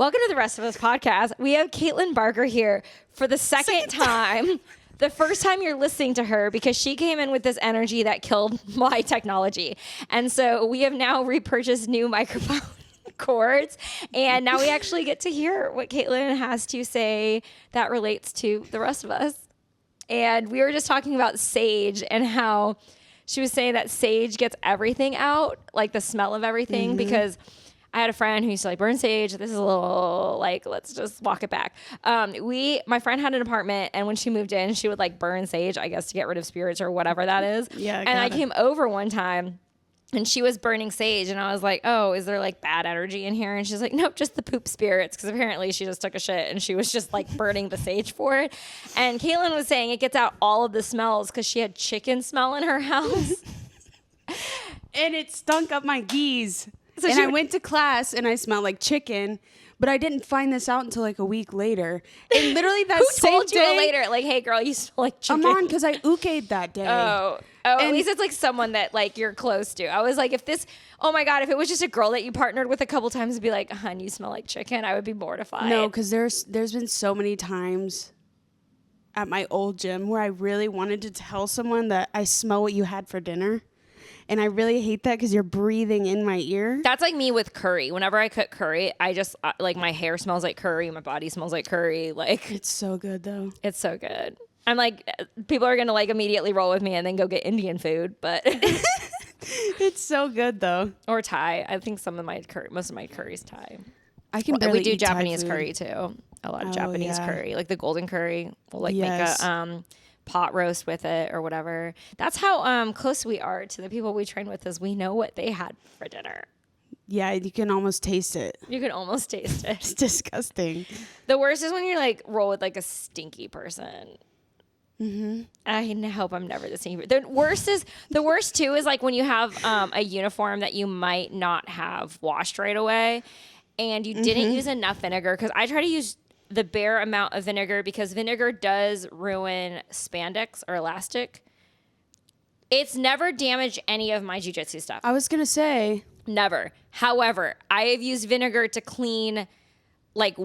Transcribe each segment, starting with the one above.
Welcome to the Rest of Us podcast. We have Kaitlyn Barker here for the second time. The first time you're listening to her because she came in with this energy that killed my technology. And so we have now repurchased new microphone cords. And now we actually get to hear what Kaitlyn has to say that relates to the rest of us. And we were just talking about sage and how she was saying that sage gets everything out, like the smell of everything, because I had a friend who used to like burn sage. This is a little like, let's just walk it back. My friend had an apartment, and when she moved in, she would like burn sage, I guess, to get rid of spirits or whatever that is. Yeah. And I came over one time and she was burning sage, and I was like, oh, is there like bad energy in here? And she's like, nope, just the poop spirits. Because apparently she just took a shit and she was just like burning the sage for it. And Kaitlyn was saying it gets out all of the smells because she had chicken smell in her house. And it stunk up my geese. So and I went to class and I smelled like chicken, but I didn't find this out until like a week later. And literally that Who same told you day, later? Like, hey, girl, you smell like chicken. I'm on because I uked that day. Oh, at least it's like someone that like you're close to. I was like, oh my God, if it was just a girl that you partnered with a couple times and be like, hun, you smell like chicken, I would be mortified. No, because there's been so many times at my old gym where I really wanted to tell someone that I smell what you had for dinner. And I really hate that because you're breathing in my ear. That's like me with curry. Whenever I cook curry, I just like my hair smells like curry. My body smells like curry. Like It's so good though. it's so good. I'm like, people are going to like immediately roll with me and then go get Indian food, but It's so good though. or Thai. I think most of my curry's Thai. I can We barely do eat Thai Japanese food. curry too. A lot of Oh, Japanese yeah. curry, like the golden curry. We'll like Yes. make a pot roast with it or whatever. That's how close we are to the people we train with. Is we know what they had for dinner. Yeah, you can almost taste it. You can almost taste it. It's disgusting. The worst is when you like roll with like a stinky person. I hope I'm never the stinky. The worst too is like when you have a uniform that you might not have washed right away, and you didn't use enough vinegar. Because I try to use the bare amount of vinegar because vinegar does ruin spandex or elastic. It's never damaged any of my jiu-jitsu stuff. I was gonna say, Never. However, I have used vinegar to clean like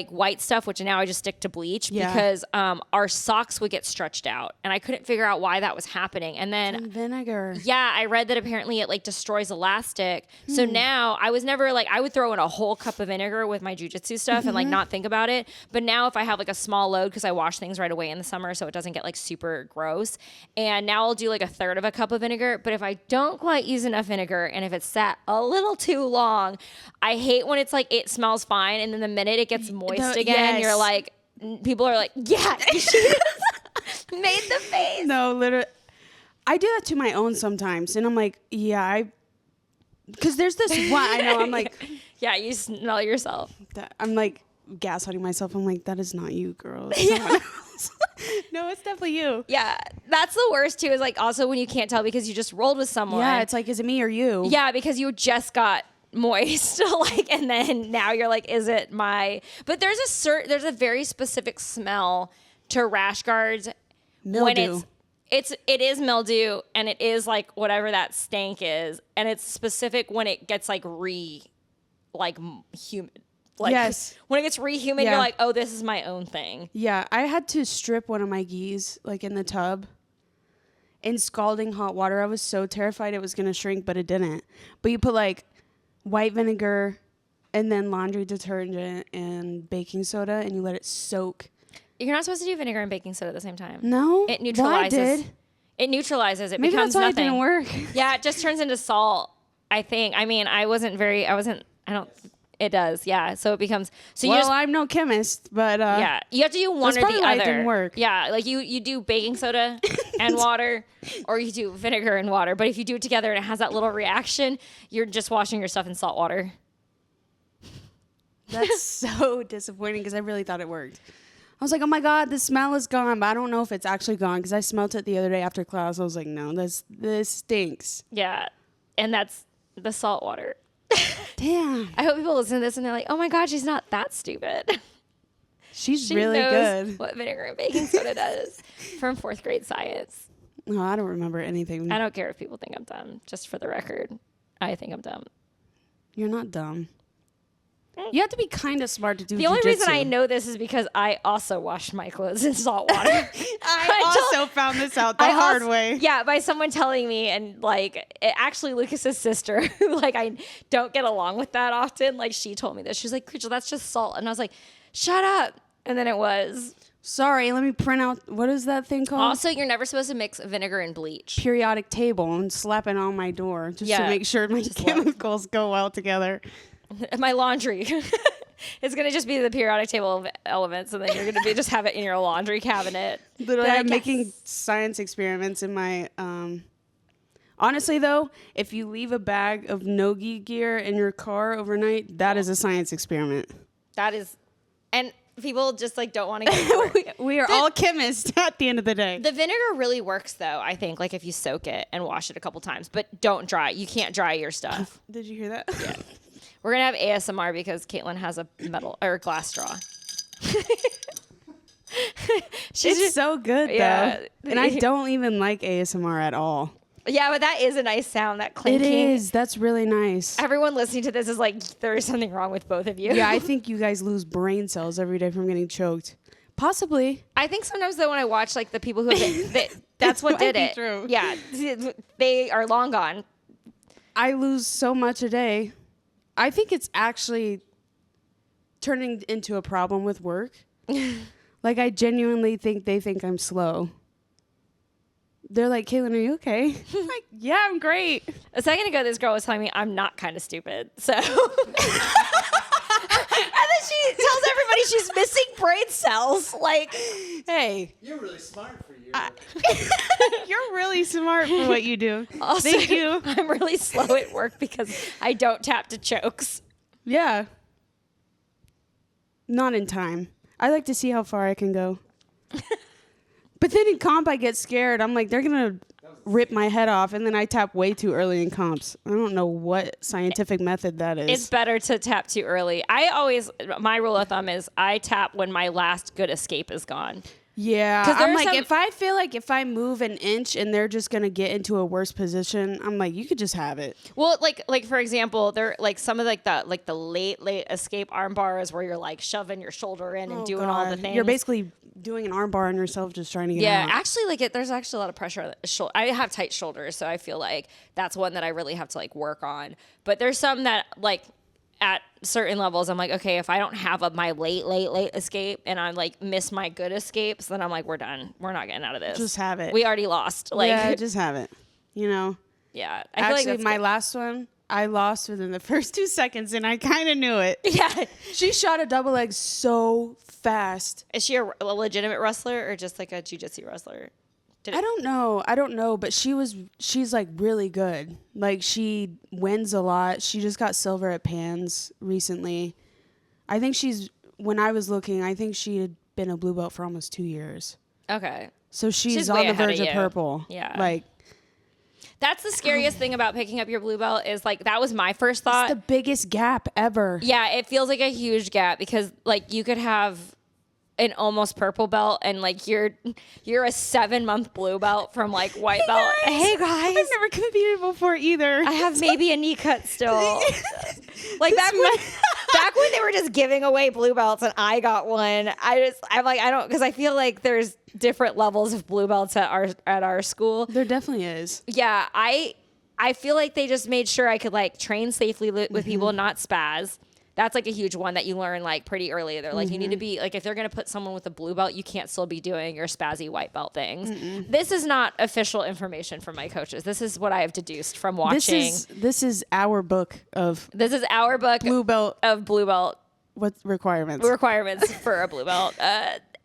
white stuff, which now I just stick to bleach because our socks would get stretched out, and I couldn't figure out why that was happening. And then vinegar. yeah, I read that apparently it like destroys elastic. So now I was never like, I would throw in a whole cup of vinegar with my jujitsu stuff and like not think about it. But now if I have like a small load, because I wash things right away in the summer so it doesn't get like super gross. And now I'll do like a third of a cup of vinegar. But if I don't quite use enough vinegar and if it's sat a little too long, I hate when it's like, it smells fine. And then the minute it gets moist again, you're like, people are like, yeah, she made the face. No, literally. I do that to my own sometimes. And I'm like, yeah, because there's this one, I know, I'm like, yeah, you smell yourself. I'm like gaslighting myself. I'm like, that is not you, girl. It's someone else. No, it's definitely you. Yeah, that's the worst too, is like also when you can't tell because you just rolled with someone. Yeah, it's like, is it me or you? Yeah, because you just got moist, like, and then now you're like, is it my? But there's a very specific smell to rash guards. Mildew. When it is mildew, and it is like whatever that stank is, and it's specific when it gets like humid. Like, yes. When it gets humid, you're like, oh, this is my own thing. Yeah, I had to strip one of my geese like in the tub in scalding hot water. I was so terrified it was going to shrink, but it didn't. But you put like white vinegar and then laundry detergent and baking soda, and you let it soak. You're not supposed to do vinegar and baking soda at the same time. No? It neutralizes. Well, I did. It neutralizes. It Maybe becomes that's why nothing. it didn't work. Yeah, it just turns into salt, I think. I mean, it does. Yeah. So it becomes, I'm no chemist, but yeah, you have to do one or probably the why other. it didn't work. Yeah. Like you do baking soda and water, or you do vinegar and water. But if you do it together and it has that little reaction, you're just washing your stuff in salt water. That's so disappointing because I really thought it worked. I was like, oh my God, the smell is gone, but I don't know if it's actually gone because I smelled it the other day after class. I was like, no, this stinks. Yeah. And that's the salt water. Damn. I hope people listen to this and they're like, oh my God, she's not that stupid. She knows really good. what vinegar and baking soda does from 4th grade science. No, I don't remember anything. I don't care if people think I'm dumb. Just for the record, I think I'm dumb. You're not dumb. You have to be kind of smart to do The only jujitsu. reason I know this is because I also washed my clothes in salt water. I also found this out the hard way. Yeah, by someone telling me, and like actually Lucas's sister, who like I don't get along with that often. Like she told me this. She was like, "Rachel, that's just salt," and I was like, "Shut up!" And then it was. Sorry, let me print out. What is that thing called? Also, you're never supposed to mix vinegar and bleach. Periodic table and slap it on my door just to make sure my chemicals go well together. My laundry is going to just be the periodic table of elements, and then you're going to be just have it in your laundry cabinet. Literally, I'm making science experiments in my. Honestly, though, if you leave a bag of no-gi gear in your car overnight, that is a science experiment. That is, and people just like don't want to get we are all chemists at the end of the day. The vinegar really works, though, I think, like if you soak it and wash it a couple times, but don't dry. You can't dry your stuff. Did you hear that? Yeah. We're going to have ASMR because Kaitlyn has a metal or glass straw. It's so good, though. And I don't even like ASMR at all. Yeah, but that is a nice sound, that clinking. It is. That's really nice. Everyone listening to this is like, there is something wrong with both of you. Yeah, I think you guys lose brain cells every day from getting choked. Possibly. I think sometimes, though, when I watch like the people who have that's what did it. True. Yeah, they are long gone. I lose so much a day. I think it's actually turning into a problem with work. Like, I genuinely think they think I'm slow. They're like, Kaitlyn, are you okay? I'm like, yeah, I'm great. A second ago, this girl was telling me I'm not kind of stupid. So, and then she tells everybody she's missing brain cells. Like, hey, you're really smart for you. you're really smart for what you do. Also, thank you. I'm really slow at work because I don't tap to chokes. Yeah. Not in time. I like to see how far I can go. But then in comp, I get scared. I'm like, they're going to rip my head off. And then I tap way too early in comps. I don't know what scientific method that is. It's better to tap too early. My rule of thumb is I tap when my last good escape is gone. Yeah. I'm like, if I feel like if I move an inch and they're just going to get into a worse position, I'm like, you could just have it. Well, like for example, there like some of the late escape arm bars where you're like shoving your shoulder in and doing all the things. You're basically doing an arm bar on yourself just trying to get out. Yeah, actually, there's actually a lot of pressure on the shoulder. I have tight shoulders, so I feel like that's one that I really have to like work on. But there's some that like at certain levels, I'm like, okay, if I don't have my late escape and I like miss my good escapes, then I'm like, we're done. We're not getting out of this. Just have it. We already lost. Like, yeah, just have it. You know? Yeah. I feel like my last one, I lost within the first 2 seconds, and I kind of knew it. Yeah. She shot a double leg so fast. Is she a legitimate wrestler or just like a jiu-jitsu wrestler? I don't know, but she's like really good. Like she wins a lot. She just got silver at Pans recently. I think when I was looking, I think she had been a blue belt for almost 2 years. Okay. So she's on the verge of purple. Yeah. Like that's the scariest thing about picking up your blue belt is like that was my first thought. It's the biggest gap ever. Yeah, it feels like a huge gap because like you could have an almost purple belt and like you're a 7-month blue belt from like white belt. Hey guys, I've never competed before either. I have maybe a knee cut still. Like back when they were just giving away blue belts and I got one. I'm like I don't because I feel like there's different levels of blue belts at our school. There definitely is. Yeah, I feel like they just made sure I could like train safely with people, not spaz. That's like a huge one that you learn like pretty early. They're like, you need to be like, if they're going to put someone with a blue belt, you can't still be doing your spazzy white belt things. This is not official information from my coaches. This is what I have deduced from watching. This is our book of blue belt of blue belt. What requirements for a blue belt.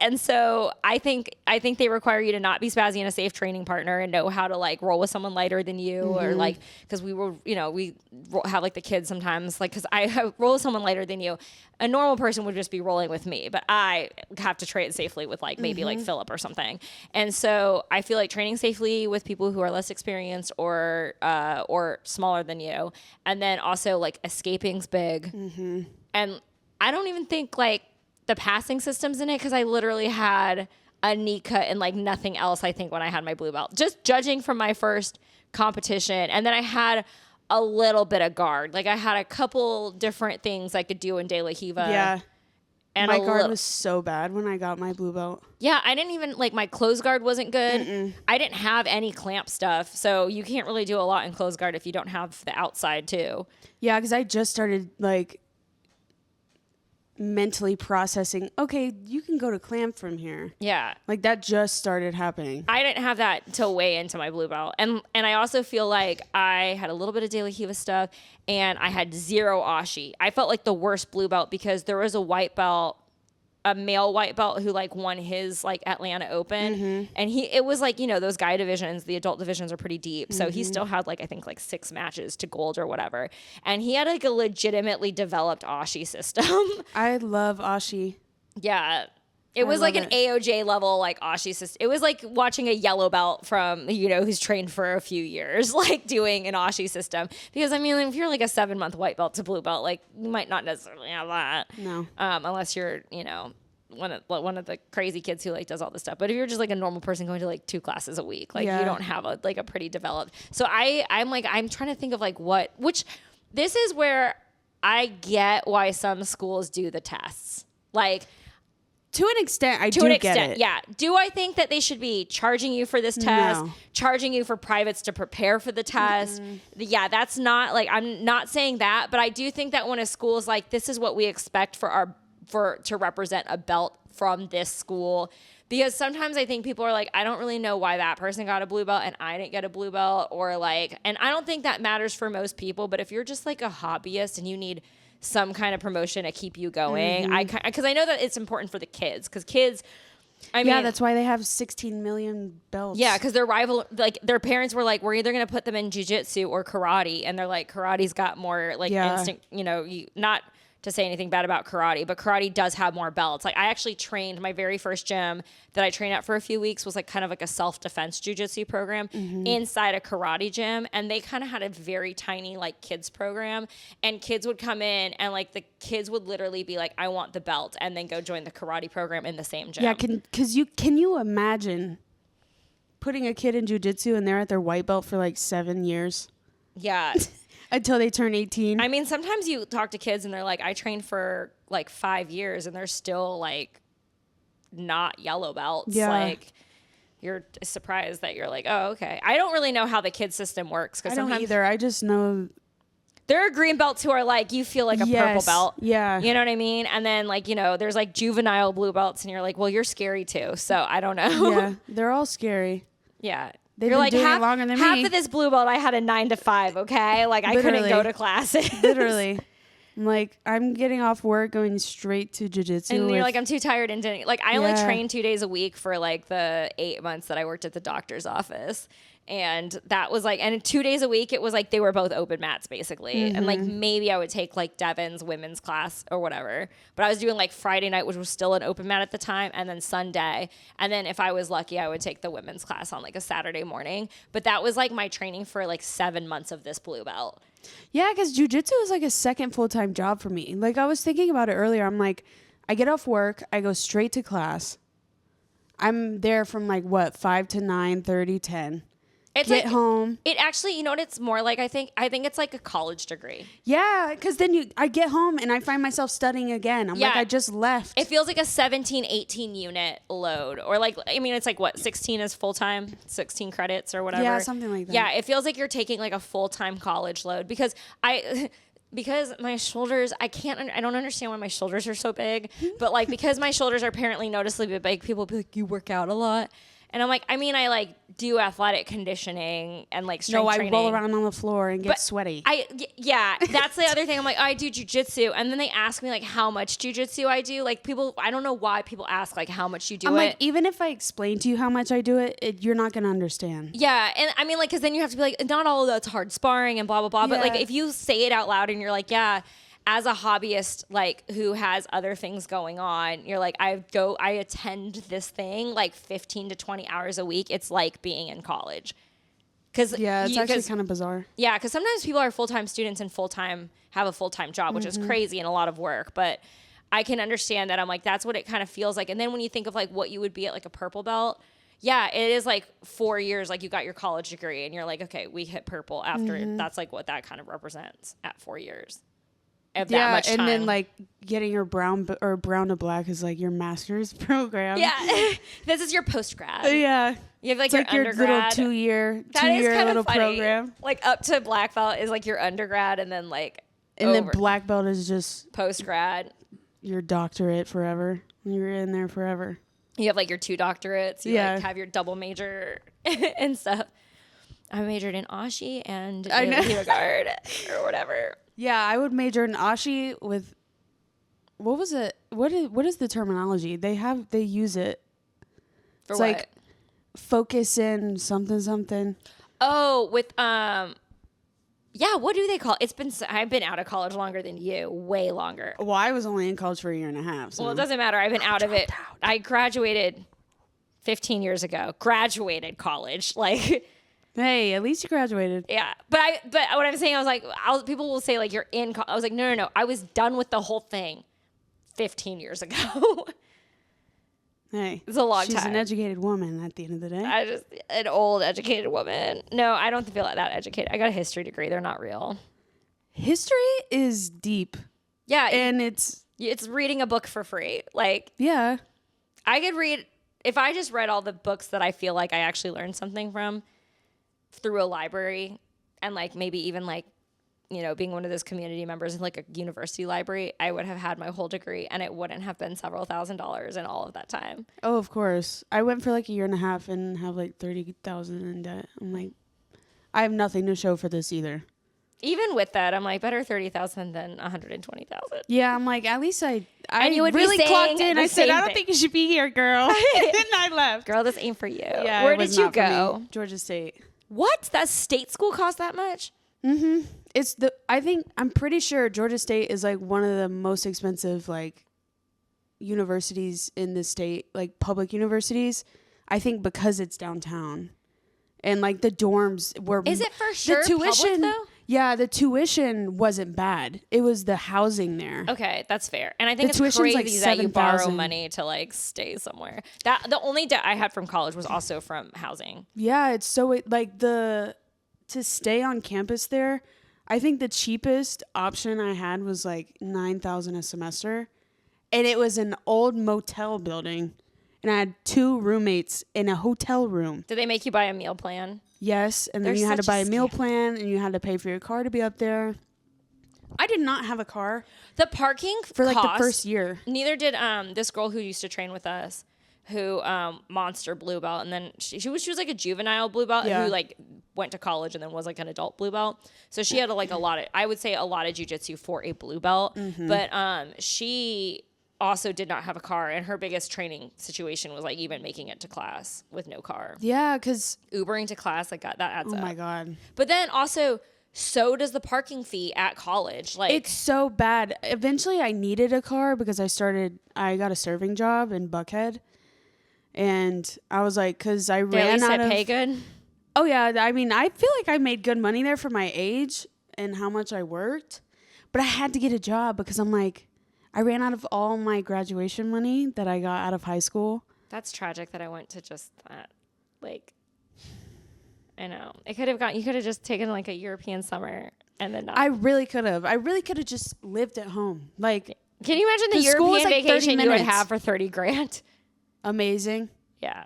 And so I think they require you to not be spazzy and a safe training partner and know how to like roll with someone lighter than you or like, cause we have like the kids sometimes like, cause I roll with someone lighter than you. A normal person would just be rolling with me, but I have to train safely with like maybe like Philip or something. And so I feel like training safely with people who are less experienced or smaller than you. And then also like escaping's big. And I don't even think like the passing system's in it because I literally had a knee cut and like nothing else, I think, when I had my blue belt. Just judging from my first competition. And then I had a little bit of guard. Like I had a couple different things I could do in De La Riva. Yeah. And My guard was so bad when I got my blue belt. Yeah, I didn't even, like, my closed guard wasn't good. I didn't have any clamp stuff, so you can't really do a lot in closed guard if you don't have the outside, too. Yeah, because I just started, like, mentally processing, okay, you can go to clamp from here. Yeah. Like, that just started happening. I didn't have that until way into my blue belt. And I also feel like I had a little bit of De La Riva stuff, and I had zero ashi. I felt like the worst blue belt because there was a white belt, a male white belt who like won his like Atlanta Open, and it was like, you know, those guy divisions, the adult divisions are pretty deep, so he still had like I think like 6 matches to gold or whatever, and he had like a legitimately developed ashi system. I love ashi. Yeah. It was like an AOJ level, like ashi system. It was like watching a yellow belt from, you know, who's trained for a few years, like doing an ashi system. Because I mean, if you're like a 7-month white belt to blue belt, like you might not necessarily have that. No. Unless you're, you know, one of the crazy kids who like does all this stuff. But if you're just like a normal person going to like 2 classes a week, like you don't have a pretty developed. So I'm trying to think of like which this is where I get why some schools do the tests. Like, to an extent, I do get it. Yeah. Do I think that they should be charging you for this test? No. Charging you for privates to prepare for the test? Yeah, that's not like, I'm not saying that, but I do think that when a school is like, this is what we expect to represent a belt from this school. Because sometimes I think people are like, I don't really know why that person got a blue belt and I didn't get a blue belt, or like, and I don't think that matters for most people, but if you're just like a hobbyist and you need some kind of promotion to keep you going, because I know that it's important for the kids, because kids, I mean, that's why they have 16 million belts. Yeah, because their parents were like, we're either going to put them in jiu-jitsu or karate, and they're like, karate's got more like instinct, you know, not to say anything bad about karate, but karate does have more belts. Like I actually trained, my very first gym that I trained at for a few weeks was like kind of like a self-defense jiu-jitsu program inside a karate gym. And they kind of had a very tiny like kids program, and kids would come in and like the kids would literally be like, I want the belt, and then go join the karate program in the same gym. Yeah. Can you imagine putting a kid in jiu-jitsu and they're at their white belt for like 7 years? Yeah. Until they turn 18. I mean, sometimes you talk to kids and they're like, I trained for like 5 years, and they're still like not yellow belts. Yeah. Like you're surprised that you're like, oh, okay. I don't really know how the kid system works, because I don't sometimes either. I just know there are green belts who are like, you feel like a purple belt. Yeah. You know what I mean? And then like, you know, there's like juvenile blue belts, and you're like, well, you're scary too. So I don't know. Yeah. They're all scary. Yeah. They've You're been like doing half, it longer than half me. of this blue belt I had a 9 to 5, okay? Like I couldn't Literally. go to classes. Literally. I'm like, I'm getting off work going straight to jiu-jitsu. And you're like, I'm too tired and didn't. Like I only Yeah. trained 2 days a week for like the 8 months that I worked at the doctor's office. And that was like, and 2 days a week, it was like they were both open mats basically. And like maybe I would take like Devin's women's class or whatever. But I was doing like Friday night, which was still an open mat at the time, and then Sunday. And then if I was lucky, I would take the women's class on like a Saturday morning. But that was like my training for like 7 months of this blue belt. yeah, because jiu-jitsu is like a second full-time job for me. Like I was thinking about it earlier. I'm like, I get off work, I go straight to class. I'm there from like 5 to 9, 30, 10. It's Get like, home. It actually, you know what it's more like? I think it's like a college degree. Yeah, because then I get home and I find myself studying again. I'm like, I just left. It feels like a 17, 18 unit load. Or like, I mean, it's like what, 16 is full-time? 16 credits or whatever? Yeah, something like that. Yeah, it feels like you're taking like a full-time college load. Because my shoulders, I don't understand why my shoulders are so big. But like, because my shoulders are apparently noticeably big, people will be like, you work out a lot. And I'm like, I mean, I like do athletic conditioning and like strength training. No, I roll around on the floor and get sweaty. Yeah, that's the other thing. I'm like, I do jujitsu, and then they ask me like how much jujitsu I do. Like people, I don't know why people ask like how much you do I'm it. like, even if I explain to you how much I do it, you're not gonna understand. Yeah, and I mean, like, because then you have to be like, not all of that's hard sparring and blah blah blah. But like, Yeah. if you say it out loud and you're like, yeah. As a hobbyist, like who has other things going on, you're like, I attend this thing like 15 to 20 hours a week. It's like being in college. It's actually kind of bizarre. Yeah, because sometimes people are full-time students and have a full-time job, which is crazy and a lot of work. But I can understand that. I'm like, that's what it kind of feels like. And then when you think of like what you would be at like a purple belt, Yeah, it is like 4 years. Like you got your college degree, and you're like, okay, we hit purple after. That's like what that kind of represents at 4 years. Of that much time. And then like getting your brown to black is like your master's program. Yeah, this is your post grad. Yeah, you have like it's your like your undergrad. little two-year funny. little program. Like up to black belt is like your undergrad, and then like then black belt is just post grad. Your doctorate forever. You're in there forever. You have like your 2 doctorates. You like have your double major and stuff. I majored in Ashi and Hero Guard or whatever. Yeah, I would major in Ashi with, what was it? What is the terminology? They use it. For it's what? like focus in something. Oh, with yeah, what do they call it? I've been out of college longer than you, way longer. Well, I was only in college for a year and a half. So. Well, it doesn't matter. I've been out of it. I graduated 15 years ago. Graduated college, like. Hey, at least you graduated. Yeah, but what I'm saying, I was like, people will say like you're in. I was like, no. I was done with the whole thing 15 years ago. Hey, it's a long time. She's an educated woman at the end of the day. An old educated woman. No, I don't feel like that educated. I got a history degree. They're not real. History is deep. Yeah, and it's reading a book for free. Like, yeah, I could read if I just read all the books that I feel like I actually learned something from through a library, and like maybe even like, you know, being one of those community members in like a university library, I would have had my whole degree, and it wouldn't have been several $1,000s in all of that time. Oh, of course. I went for like a year and a half and have like 30,000 in debt. I'm like, I have nothing to show for this either. Even with that, I'm like, better 30,000 than 120,000. Yeah, I'm like, at least I you would really be clocked in. I said, I don't thing. think you should be here, girl. And then I left. Girl, this ain't for you. Yeah, where did you go? Georgia State. What? That state school cost that much? Mm-hmm. I'm pretty sure Georgia State is like one of the most expensive like universities in the state, like public universities. I think because it's downtown, and like the dorms were. Is it for sure the tuition? Public, though? Yeah, the tuition wasn't bad. It was the housing there. Okay, that's fair. And I think it's crazy like that you borrow money to like stay somewhere. That the only debt I had from college was also from housing. Yeah, it's so like to stay on campus there. I think the cheapest option I had was like $9,000 a semester, and it was an old motel building, and I had 2 roommates in a hotel room. Did they make you buy a meal plan? Yes, and then you had to buy a meal plan, and you had to pay for your car to be up there. I did not have a car. The parking for like the first year. Neither did this girl who used to train with us, who monster blue belt, and then she was like a juvenile blue belt who like went to college and then was like an adult blue belt. So she had like a lot of jujitsu for a blue belt, but she also did not have a car, and her biggest training situation was like even making it to class with no car. Yeah, because Ubering to class, like that adds up. Oh my God. But then also, so does the parking fee at college. Like, it's so bad. Eventually I needed a car because I got a serving job in Buckhead, and I was like, because I ran out of. Pay good? Oh yeah, I mean, I feel like I made good money there for my age and how much I worked, but I had to get a job because I'm like, I ran out of all my graduation money that I got out of high school. That's tragic that I went to just that. Like, I know. You could have just taken like a European summer and then not. I really could have. Just lived at home. Like, can you imagine the European vacation you would have for $30,000? Amazing. Yeah.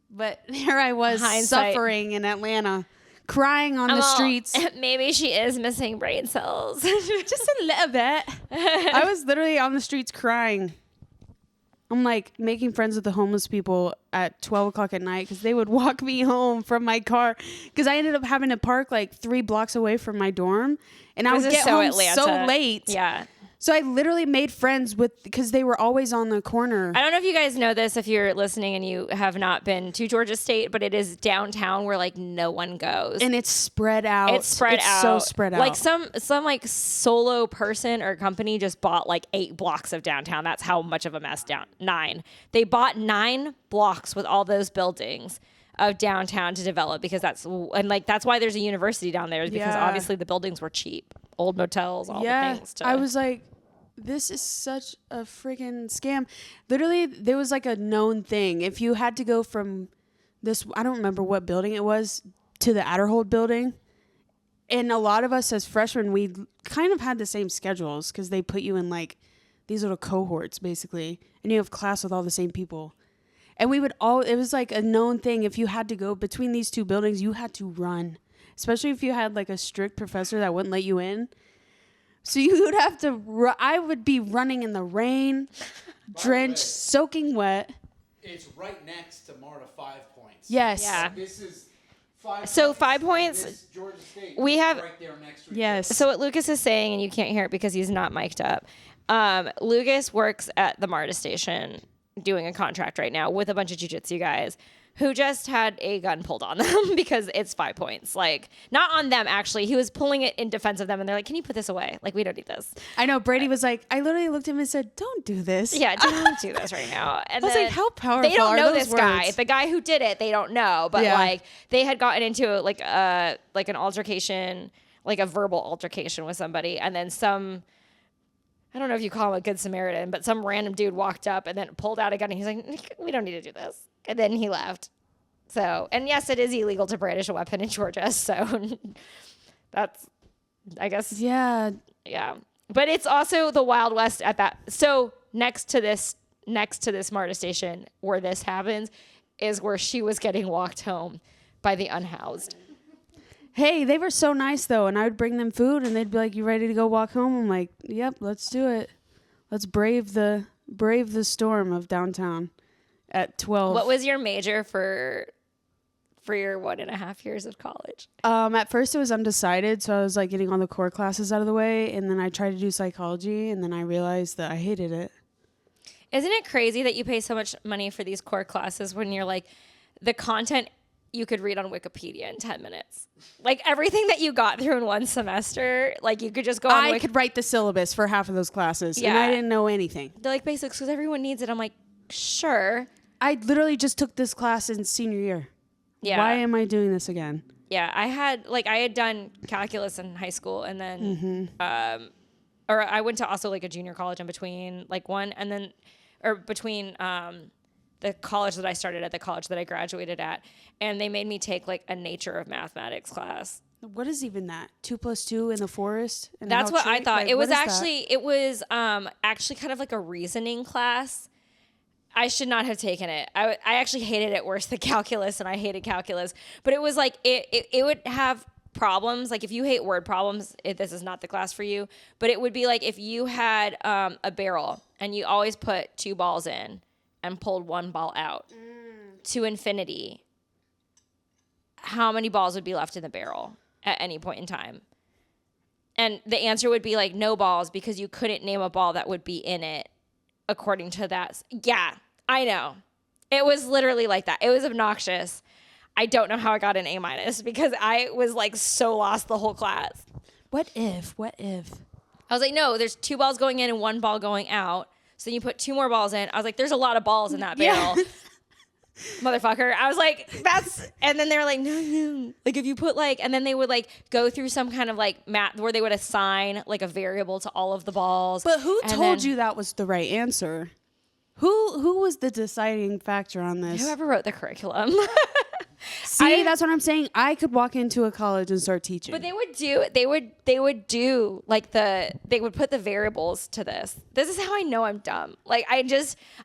But here I was suffering in Atlanta, crying on the streets. Maybe she is missing brain cells. Just a little bit. I was literally on the streets crying. I'm like making friends with the homeless people at 12 o'clock at night because they would walk me home from my car because I ended up having to park like 3 blocks away from my dorm, and I would get home so late. Yeah. So I literally made friends because they were always on the corner. I don't know if you guys know this if you're listening and you have not been to Georgia State, but it is downtown where like no one goes. And it's spread out. It's so spread out. Like some like solo person or company just bought like 8 blocks of downtown. That's how much of a mess 9. They bought 9 blocks with all those buildings of downtown to develop because that's why there's a university down there, because obviously the buildings were cheap. Old motels, all the things. I was like, this is such a freaking scam. Literally, there was like a known thing. If you had to go from this, I don't remember what building it was, to the Adderhold building. And a lot of us as freshmen, we kind of had the same schedules because they put you in like these little cohorts basically. And you have class with all the same people. And we would it was like a known thing. If you had to go between these two buildings, you had to run. Especially if you had like a strict professor that wouldn't let you in. So you would have to, I would be running in the rain, drenched, soaking wet. It's right next to MARTA 5 Points. Yes. Yeah. This is 5 So Points. 5 Points, This Georgia State we have, right there next to each Yes. so what Lucas is saying, and you can't hear it because he's not mic'd up. Lucas works at the MARTA station doing a contract right now with a bunch of jiu-jitsu guys who just had a gun pulled on them because it's 5 points. Like, not on them, actually. He was pulling it in defense of them, and they're like, can you put this away? Like, we don't need this. I know. Brady was like, I literally looked at him and said, don't do this. Yeah, don't do this right now. And I was like, how powerful they don't are know those this guy. words? The guy who did it, they don't know. But, Yeah. like, they had gotten into, like an altercation, like a verbal altercation with somebody, and then I don't know if you call him a good Samaritan, but some random dude walked up and then pulled out a gun, and he's like, we don't need to do this. And then he left. So, and yes, it is illegal to brandish a weapon in Georgia. So that's, I guess. Yeah. Yeah. But it's also the Wild West at that. So next to this MARTA station where this happens is where she was getting walked home by the unhoused. Hey, they were so nice though. And I would bring them food and they'd be like, you ready to go walk home? I'm like, yep, let's do it. Let's brave the storm of downtown at 12. What was your major for your 1.5 years of college? At first it was undecided, so I was like getting all the core classes out of the way, and then I tried to do psychology, and then I realized that I hated it. Isn't it crazy that you pay so much money for these core classes when you're like, the content you could read on Wikipedia in 10 minutes? Like, everything that you got through in one semester, like, you could just go on I could write the syllabus for half of those classes, and Yeah. I didn't know anything. They're like, basics, because everyone needs it. I'm like, sure. I literally just took this class in senior year. Yeah. Why am I doing this again? Yeah, I had done calculus in high school, and then, or I went to also like a junior college in between, like one, and then, or between the college that I started at, the college that I graduated at, and they made me take like a nature of mathematics class. What is even that? 2 + 2 in the forest? And That's how what I tree- thought. like, It was what is actually kind of like a reasoning class. I should not have taken it. I actually hated it worse than calculus, and I hated calculus. But it was like, it would have problems. Like, if you hate word problems, this is not the class for you. But it would be like if you had a barrel, and you always put 2 balls in and pulled 1 ball out to infinity, how many balls would be left in the barrel at any point in time? And the answer would be like no balls, because you couldn't name a ball that would be in it according to that. Yeah, I know. It was literally like that. It was obnoxious. I don't know how I got an A- because I was like so lost the whole class. What if? I was like, no, there's 2 balls going in and 1 ball going out. So you put 2 more balls in. I was like, there's a lot of balls in that barrel. Yeah. Motherfucker. I was like, and then they were like, no. Like, if you put like, and then they would like go through some kind of like math where they would assign like a variable to all of the balls. But who And told then you that was the right answer? Who was the deciding factor on this? whoever wrote the curriculum. See, that's what I'm saying. I could walk into a college and start teaching. But they would do like they would put the variables to this. This is how I know I'm dumb. Like, and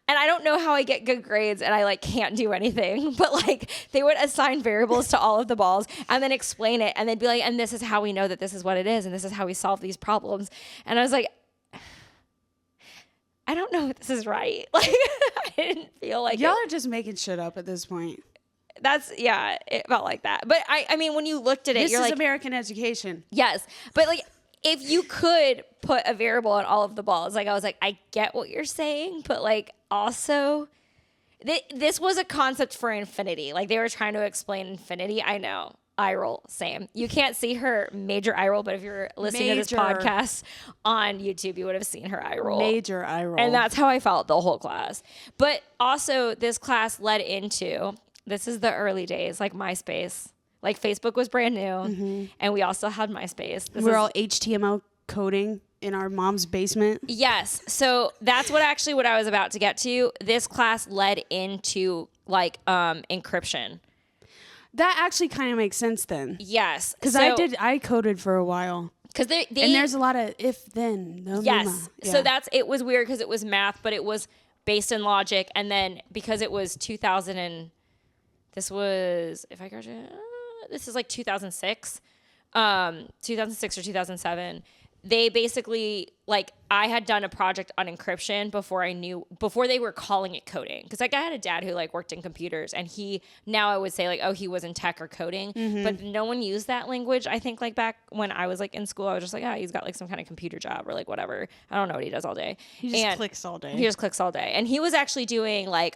I don't know how I get good grades and I like can't do anything, but like they would assign variables to all of the balls and then explain it, and they'd be like, and this is how we know that this is what it is, and this is how we solve these problems. And I was like, I don't know if this is right. Like, I didn't feel like y'all are just making shit up at this point. it felt like that. But I mean, when you looked at it, This you're is like, American education. yes. But like, if you could put a variable on all of the balls, like I was like, I get what you're saying, but like also, this was a concept for infinity. Like, they were trying to explain infinity. I know. Eye roll, same. You can't see her major eye roll, but if you're listening to this podcast on YouTube, you would have seen her eye roll. Major eye roll. And that's how I felt the whole class. But also, this class led into, this is the early days, like MySpace. Like, Facebook was brand new, and we also had MySpace. We're all HTML coding. in our mom's basement? Yes. So that's what I was about to get to. This class led into like encryption. That actually kind of makes sense then. Yes. Because So, I coded for a while. Because they And there's a lot of if then. No, yes. Yeah. So it was weird because it was math, but it was based in logic. And then because it was 2000 and this was, if I graduated, this is like 2006, 2006 or 2007. They basically, like, I had done a project on encryption before they were calling it coding. Because, like, I had a dad who, like, worked in computers. And now I would say, like, oh, he was in tech or coding. Mm-hmm. But no one used that language. I think, like, back when I was, like, in school, I was just like, he's got, like, some kind of computer job or, like, whatever. I don't know what he does all day. He just clicks all day. He just clicks all day. And he was actually doing, like,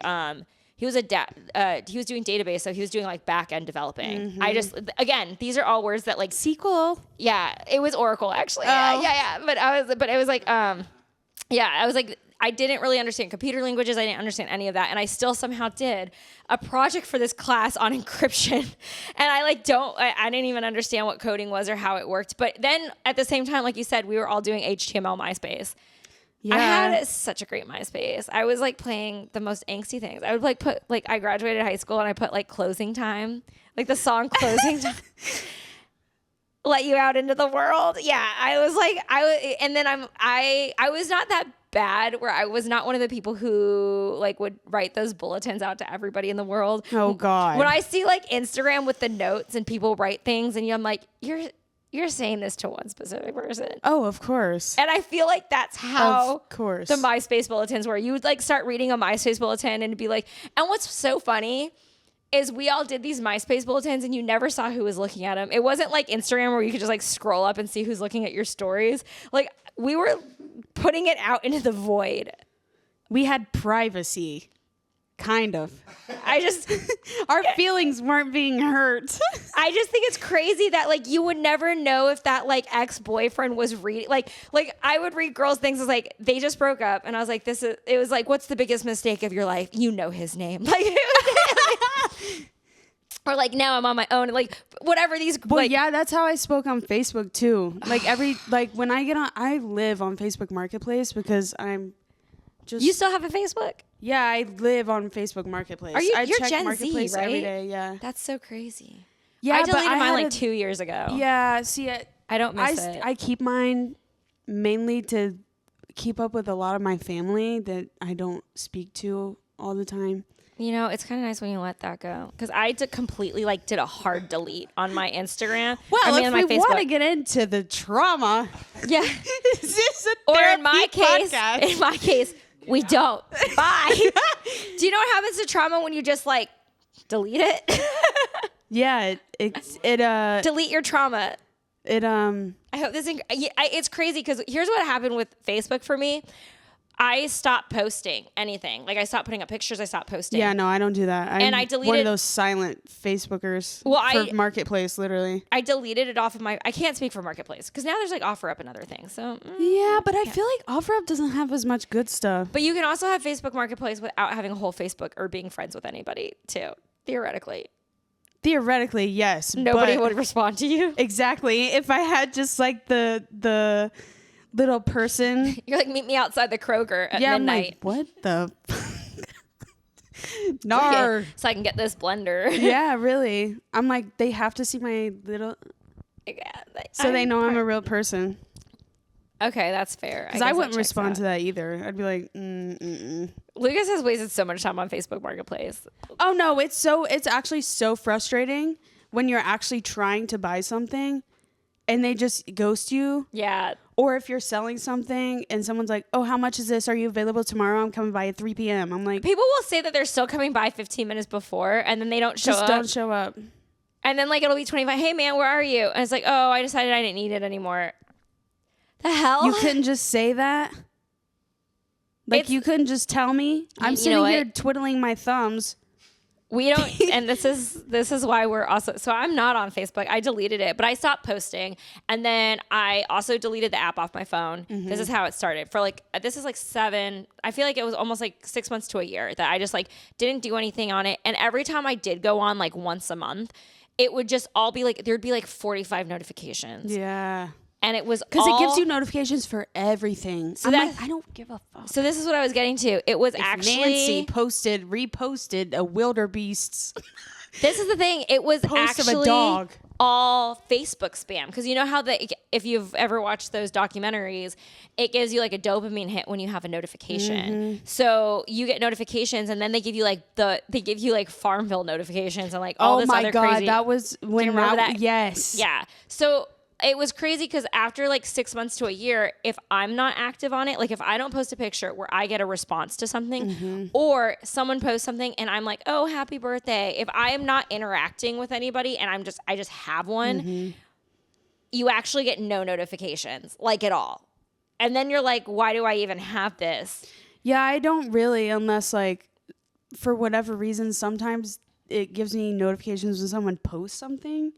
he was doing database, so he was doing like back end developing. Mm-hmm. Again, these are all words that like SQL. yeah, it was Oracle actually. Oh. Yeah. But it was like I was like I didn't really understand computer languages. I didn't understand any of that, and I still somehow did a project for this class on encryption. And I didn't even understand what coding was or how it worked. But then at the same time, like you said, we were all doing HTML MySpace. Yeah. I had such a great MySpace. I was like playing the most angsty things. I would like put like I graduated high school and I put like Closing Time, like the song Closing Time. Let you out into the world. Yeah, I was not that bad where I was not one of the people who like would write those bulletins out to everybody in the world. Oh God. When I see like Instagram with the notes and people write things and I'm like, you're saying this to one specific person. Oh, of course. And I feel like that's how Of course. the MySpace bulletins were. You would like start reading a MySpace bulletin and be like, and what's so funny is we all did these MySpace bulletins and you never saw who was looking at them. It wasn't like Instagram where you could just like scroll up and see who's looking at your stories. Like we were putting it out into the void. We had privacy. Kind of. Our feelings weren't being hurt. I just think it's crazy that like you would never know if that like ex-boyfriend was reading like I would read girls' things as like they just broke up and I was like it was like what's the biggest mistake of your life? You know his name. Like or like now I'm on my own and like whatever these Well, yeah, that's how I spoke on Facebook too. Like when I get on, I live on Facebook Marketplace because I'm just. You still have a Facebook? Yeah, I live on Facebook Marketplace. You're check Gen Marketplace Z, right? every day. Yeah. That's so crazy. Yeah, I but deleted mine had like 2 years ago. Yeah, see, I don't miss it. I keep mine mainly to keep up with a lot of my family that I don't speak to all the time. You know, it's kind of nice when you let that go. Because I completely did a hard delete on my Instagram. Well, on if my we want to get into the trauma, yeah. is this a Or therapy in my podcast? case, we don't. Bye. Do you know what happens to trauma when you just delete it? Yeah, it Delete your trauma. I hope this. It's crazy because here's what happened with Facebook for me. I stopped posting anything. Like I stopped putting up pictures. I stopped posting. Yeah, no, I don't do that. And I one deleted- of those silent Facebookers. Well, for Marketplace, literally. I deleted it off of I can't speak for Marketplace because now there's OfferUp and other things. So Yeah, but I feel like OfferUp doesn't have as much good stuff. But you can also have Facebook Marketplace without having a whole Facebook or being friends with anybody too. Theoretically, yes. Nobody but would respond to you. Exactly. If I had just the little person. You're like, meet me outside the Kroger at Yeah, midnight. I'm like, what the? Nar. So I can get this blender. Yeah, really. I'm like, they have to see my little. Yeah, So they know I'm a real person. Okay, that's fair. Because I wouldn't respond to that either. I'd be like, Lucas has wasted so much time on Facebook Marketplace. Oh no, it's actually so frustrating when you're actually trying to buy something and they just ghost you. Yeah. Or if you're selling something and someone's like, oh, how much is this? Are you available tomorrow? I'm coming by at 3 p.m. I'm like, people will say that they're still coming by 15 minutes before and then they don't show up. just don't show up. And then it'll be 25. Hey man, where are you? And it's like, oh, I decided I didn't need it anymore. The hell? You couldn't just say that? You couldn't just tell me? I'm sitting here twiddling my thumbs. We don't, and this is why we're also, so I'm not on Facebook. I deleted it, but I stopped posting. And then I also deleted the app off my phone. Mm-hmm. This is how it started. This is 7, I feel like it was almost 6 months to a year that I just didn't do anything on it. And every time I did go on once a month, it would just all be there'd be 45 notifications. Yeah. and it was Because it gives you notifications for everything. So I'm like, I don't give a fuck. So this is what I was getting to. It was If actually Nancy reposted a wildebeest's This is the thing. It was post actually of a dog. all Facebook spam. Because you know how if you've ever watched those documentaries, it gives you like a dopamine hit when you have a notification. So you get notifications, and then they give you like Farmville notifications and like all this other crazy. That was when you remember that? Yes. Yeah. So it was crazy because after like 6 months to a year, if I'm not active on it, like if I don't post a picture where I get a response to something or someone posts something and I'm like, oh, happy birthday. If I am not interacting with anybody and I just have one, you actually get no notifications, like at all. And then you're like, why do I even have this? Yeah, I don't really, unless like for whatever reason, sometimes it gives me notifications when someone posts something.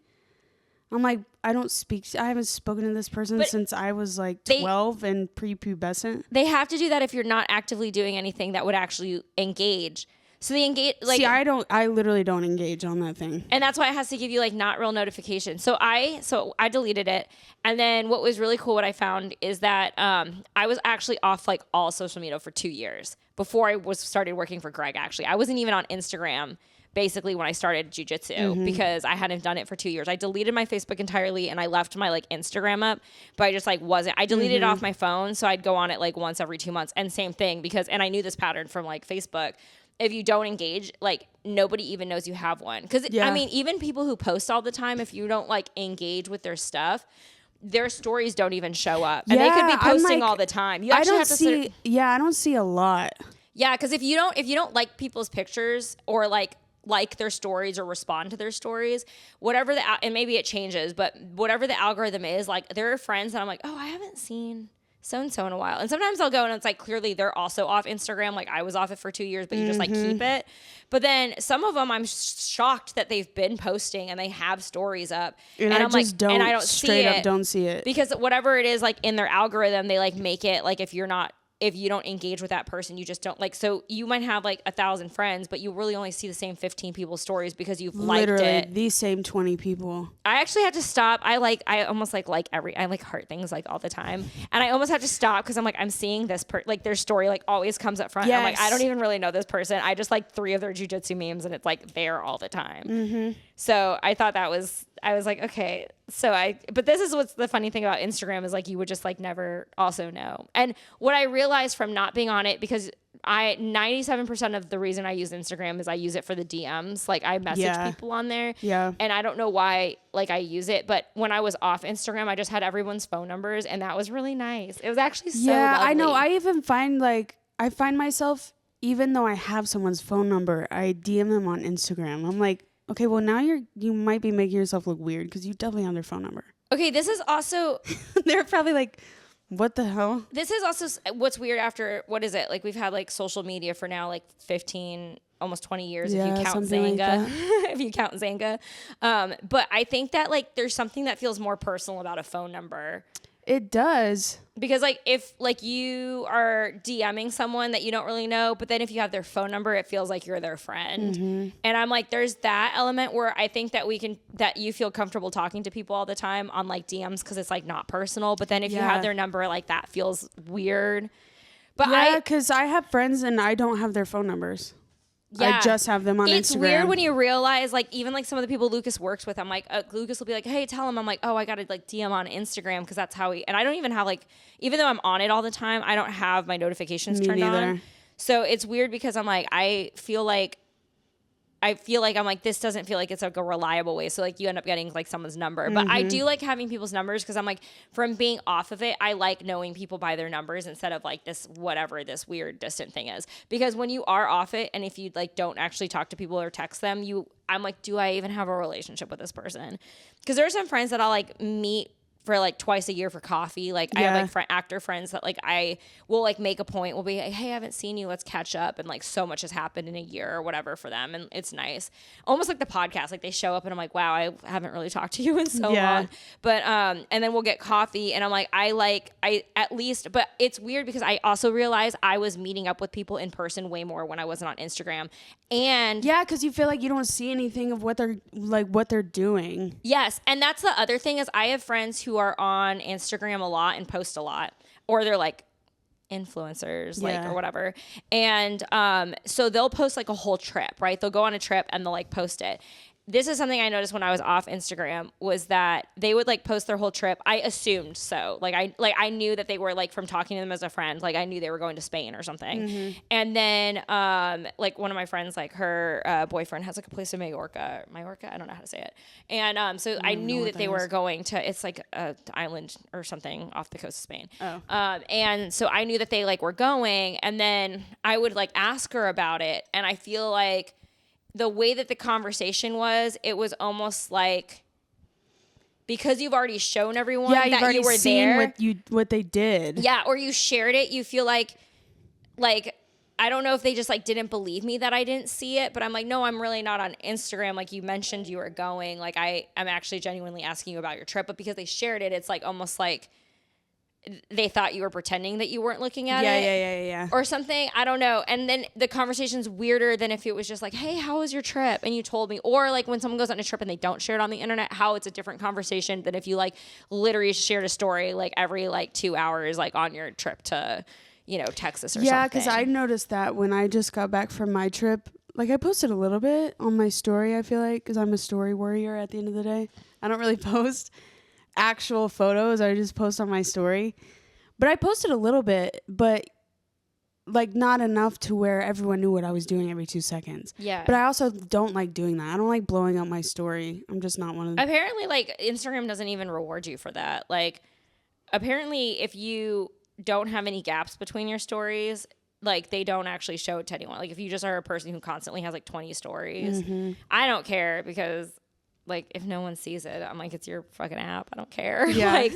I'm like, I haven't spoken to this person since I was like 12 and prepubescent. They have to do that if you're not actively doing anything that would actually engage. So they engage like See, I literally don't engage on that thing. And that's why it has to give you like not real notifications. So I deleted it. And then what was really cool, what I found is that I was actually off like all social media for 2 years before I started working for Greg. Actually, I wasn't even on Instagram basically when I started jujitsu because I hadn't done it for 2 years. I deleted my Facebook entirely and I left my like Instagram up, but I just like wasn't. I deleted it off my phone, so I'd go on it like once every 2 months. And same thing and I knew this pattern from like Facebook. If you don't engage, like nobody even knows you have one. Because I mean, even people who post all the time, if you don't like engage with their stuff, their stories don't even show up, and they could be posting all the time. You actually have to see. I don't see a lot. Yeah, because if you don't like people's pictures or like their stories or respond to their stories, whatever and maybe it changes, but whatever the algorithm is, like there are friends that I'm like, oh, I haven't seen so-and-so in a while. And sometimes I'll go and it's like clearly they're also off Instagram. Like I was off it for 2 years, but you just like keep it. But then some of them I'm shocked that they've been posting and they have stories up. And I'm like, and I don't straight up don't see it. Because whatever it is like in their algorithm, they like make it like if you don't engage with that person, you just don't like, so you might have like 1,000 friends, but you really only see the same 15 people's stories because you've liked it. These same 20 people. I actually had to stop. I almost like I like heart things like all the time. And I almost had to stop because I'm like, I'm seeing this like their story like always comes up front. Yes. I'm like, I don't even really know this person. I just like 3 of their jujitsu memes and it's like there all the time. So I thought I was like, okay. But this is what's the funny thing about Instagram is like you would just like never also know. And what I realized from not being on it, because 97% of the reason I use Instagram is I use it for the DMs. Like I message people on there. Yeah. And I don't know why like I use it, but when I was off Instagram, I just had everyone's phone numbers and that was really nice. It was actually so lovely. I know. I even find myself, even though I have someone's phone number, I DM them on Instagram. I'm like, okay, well now you might be making yourself look weird because you definitely have their phone number. Okay, this is also they're probably like, what the hell? This is also what's weird after, what is it? Like we've had like social media for now like 15, almost 20 years if you count Zanga. Like if you count Zanga. But I think that like there's something that feels more personal about a phone number. It does. Because like if like you are DMing someone that you don't really know, but then if you have their phone number, it feels like you're their friend. And I'm like, there's that element where I think that that you feel comfortable talking to people all the time on like DMs because it's like not personal. But then if you have their number, like that feels weird. But because I have friends and I don't have their phone numbers. Yeah. I just have them on Instagram. It's weird when you realize, like, even like some of the people Lucas works with, I'm like, Lucas will be like, hey, tell him. I'm like, oh, I got to like DM on Instagram because that's how and I don't even have like, even though I'm on it all the time, I don't have my notifications turned on. So it's weird because I'm like, I feel like I'm like, this doesn't feel like it's like a reliable way. So like you end up getting like someone's number. But I do like having people's numbers because I'm like, from being off of it, I like knowing people by their numbers instead of like this whatever this weird distant thing is. Because when you are off it and if you like don't actually talk to people or text them, I'm like, do I even have a relationship with this person? Because there are some friends that I'll like meet for like twice a year for coffee. Like I have like actor friends that like I will like make a point. We'll be like, hey, I haven't seen you. Let's catch up. And like so much has happened in a year or whatever for them. And it's nice. Almost like the podcast. Like they show up and I'm like, wow, I haven't really talked to you in so long. But and then we'll get coffee and I'm like, I at least, but it's weird because I also realized I was meeting up with people in person way more when I wasn't on Instagram. And because you feel like you don't see anything of what they're doing. Yes. And that's the other thing is I have friends who who are on Instagram a lot and post a lot, or they're like influencers, like, or whatever. And so they'll post like a whole trip, right? They'll go on a trip and they'll like post it. This is something I noticed when I was off Instagram, was that they would like post their whole trip. I assumed so. I knew that they were like, from talking to them as a friend, like I knew they were going to Spain or something. And then like one of my friends, like her boyfriend has like a place in Mallorca. I don't know how to say it. And so I knew that they were going to, it's like a island or something off the coast of Spain. And so I knew that they like were going, and then I would like ask her about it. And I feel like the way that the conversation was, it was almost like, because you've already shown everyone that you were there, what they did. Yeah, or you shared it, you feel like I don't know if they just like didn't believe me that I didn't see it, but I'm like, no, I'm really not on Instagram. Like, you mentioned you were going. Like, I'm actually genuinely asking you about your trip, but because they shared it, it's like almost like they thought you were pretending that you weren't looking at it. Yeah. Or something. I don't know. And then the conversation's weirder than if it was just like, hey, how was your trip? And you told me. Or like when someone goes on a trip and they don't share it on the internet, how it's a different conversation than if you like literally shared a story like every like 2 hours, like on your trip to, you know, Texas or something. Yeah, because I noticed that when I just got back from my trip, like I posted a little bit on my story, I feel like, because I'm a story warrior at the end of the day. I don't really post actual photos. I just post on my story. But I posted a little bit, but like not enough to where everyone knew what I was doing every 2 seconds. Yeah. But I also don't like doing that. I don't like blowing up my story. I'm just not one of them. Apparently, like, Instagram doesn't even reward you for that. Like, apparently, if you don't have any gaps between your stories, like, they don't actually show it to anyone. Like, if you just are a person who constantly has like 20 stories, I don't care, because like, if no one sees it, I'm like, it's your fucking app. I don't care. Yeah. Like,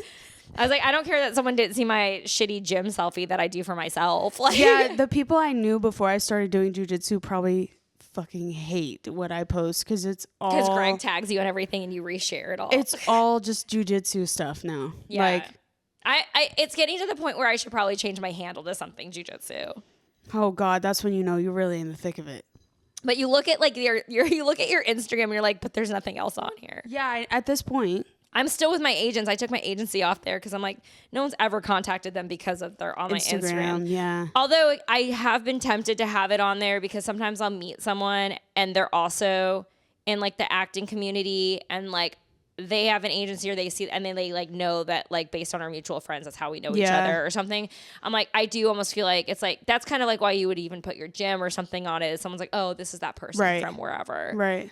I was like, I don't care that someone didn't see my shitty gym selfie that I do for myself. Like, yeah, the people I knew before I started doing jujitsu probably fucking hate what I post, because it's all, because Greg tags you on everything and you reshare it all. It's all just jujitsu stuff now. Yeah. Like, it's getting to the point where I should probably change my handle to something jujitsu. oh God, that's when you know you're really in the thick of it. But you look at like you look at your Instagram and you're like, but there's nothing else on here. Yeah, at this point. I'm still with my agents. I took my agency off there because I'm like, no one's ever contacted them because of they're on my Instagram. Yeah. Although I have been tempted to have it on there, because sometimes I'll meet someone and they're also in like the acting community, and like they have an agency, or they see, and then they like know that like based on our mutual friends, that's how we know each other or something. I'm like, I do almost feel like it's like, that's kind of like why you would even put your gym or something on it. Someone's like, oh, this is that person from wherever. Right.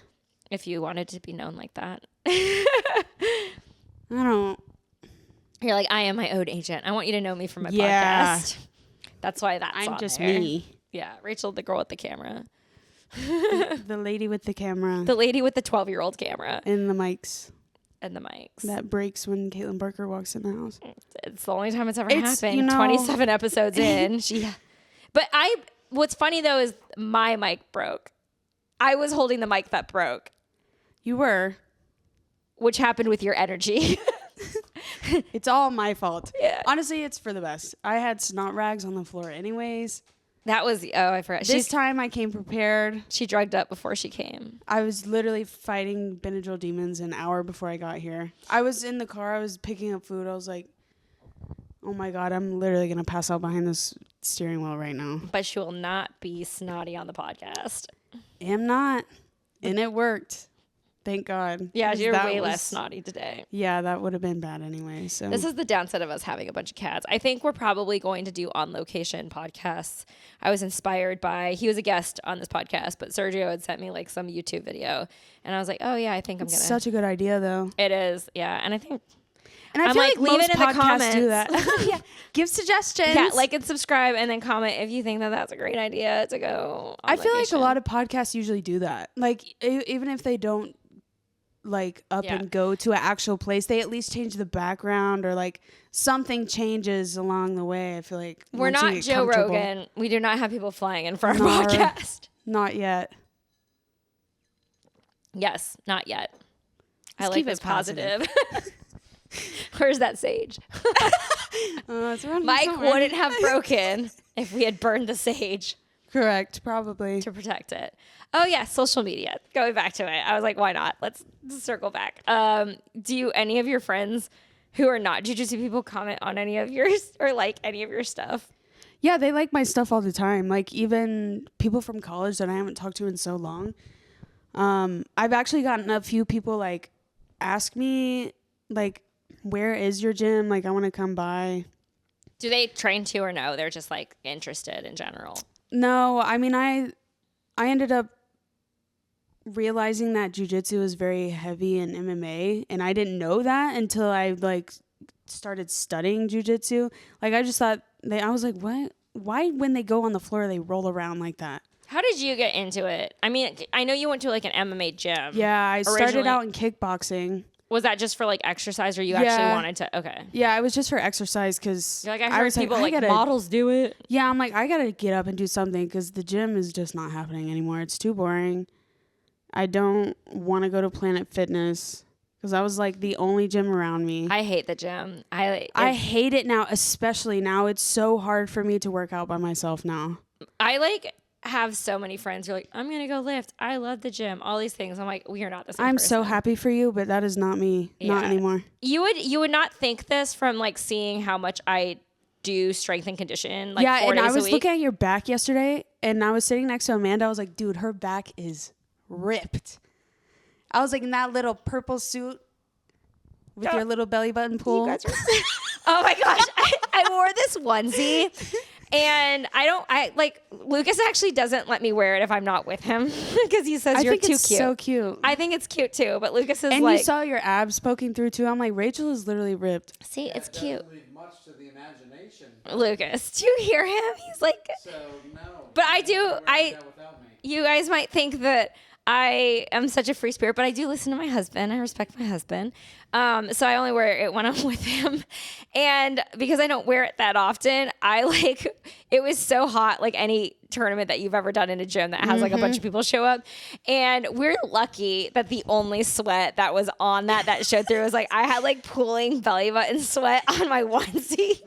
If you wanted to be known like that. I don't. You're like, I am my own agent. I want you to know me from my Yeah. podcast. That's why that's I'm on just there. me. Yeah, Rachel, the girl with the camera. The lady with the camera. The lady with the 12-year-old camera. And the mics. And the mics. That breaks when Kaitlyn Barker walks in the house. It's the only time it's ever happened. You know, 27 episodes in. But what's funny though is my mic broke. I was holding the mic that broke. You were. Which happened with your energy. It's all my fault. Yeah. Honestly, it's for the best. I had snot rags on the floor anyways. That was, I forgot. This time I came prepared. She drugged up before she came. I was literally fighting Benadryl demons an hour before I got here. I was in the car. I was picking up food. I was like, oh my God, I'm literally going to pass out behind this steering wheel right now. But she will not be snotty on the podcast. Am not. And it worked. Thank God. Yeah, you're way less snotty today. Yeah, that would have been bad anyway. So this is the downside of us having a bunch of cats. I think we're probably going to do on location podcasts. I was inspired by, he was a guest on this podcast, but Sergio had sent me like some YouTube video, and I was like, oh yeah, I think I'm gonna. Such a good idea though. It is, yeah, and I think. And I I'm feel like, like leave most it in the podcasts comments. do that. Yeah. Give suggestions. Yeah, like and subscribe, and then comment if you think that that's a great idea to go. On I feel location. like a lot of podcasts usually do that. Like even if they don't like up and go to an actual place, they at least change the background or like something changes along the way. I feel like we're not Joe Rogan. We do not have people flying in for our podcast. Not yet. Yes, not yet. Let's I like keep this it positive. Where's that sage? It's around Mike somewhere. wouldn't have broken if we had burned the sage Correct, probably. to protect it. Oh yeah, social media. Going back to it, I was like, why not? Let's circle back. Do any of your friends who are not jujitsu people comment on any of yours or like any of your stuff? Yeah, they like my stuff all the time. Like even people from college that I haven't talked to in so long. I've actually gotten a few people like ask me like, where is your gym? Like I want to come by. Do they train too or no? They're just like interested in general. No, I mean, I ended up realizing that jujitsu is very heavy in MMA, and I didn't know that until I like started studying jujitsu. Like I just thought I was like, what? Why when they go on the floor they roll around like that? How did you get into it? I mean, I know you went to like an MMA gym. Yeah, I started originally. out in kickboxing. Was that just for like exercise, or you actually wanted to? Okay. Yeah, it was just for exercise because I heard people like models do it. Yeah, I'm like, I gotta get up and do something because the gym is just not happening anymore. It's too boring. I don't want to go to Planet Fitness because I was like the only gym around me. I hate the gym. I hate it now, especially now. It's so hard for me to work out by myself now. I like have so many friends who are like, I'm gonna go lift. I love the gym. All these things. I'm like, we are not the same. I'm person. so happy for you, but that is not me. Yeah. Not anymore. You would not think this from like seeing how much I do strength and condition. Like 4 and days I was a week. looking at your back yesterday, and I was sitting next to Amanda. I was like, dude, her back is ripped. I was like in that little purple suit with your little belly button pull. Oh my gosh. I wore this onesie and I like Lucas actually doesn't let me wear it if I'm not with him because he says you're too cute. So cute. I think it's cute too, but Lucas is and like. You saw your abs poking through too. I'm like, Rachel is literally ripped. See, it's cute. Doesn't leave much to the imagination. Lucas, do you hear him? He's like. So no. But I do. Without me. You guys might think that I am such a free spirit, but I do listen to my husband. I respect my husband. So I only wear it when I'm with him. And because I don't wear it that often, it was so hot, like any tournament that you've ever done in a gym that has like a bunch of people show up. And we're lucky that the only sweat that was on that showed through was like, I had like pooling belly button sweat on my onesie.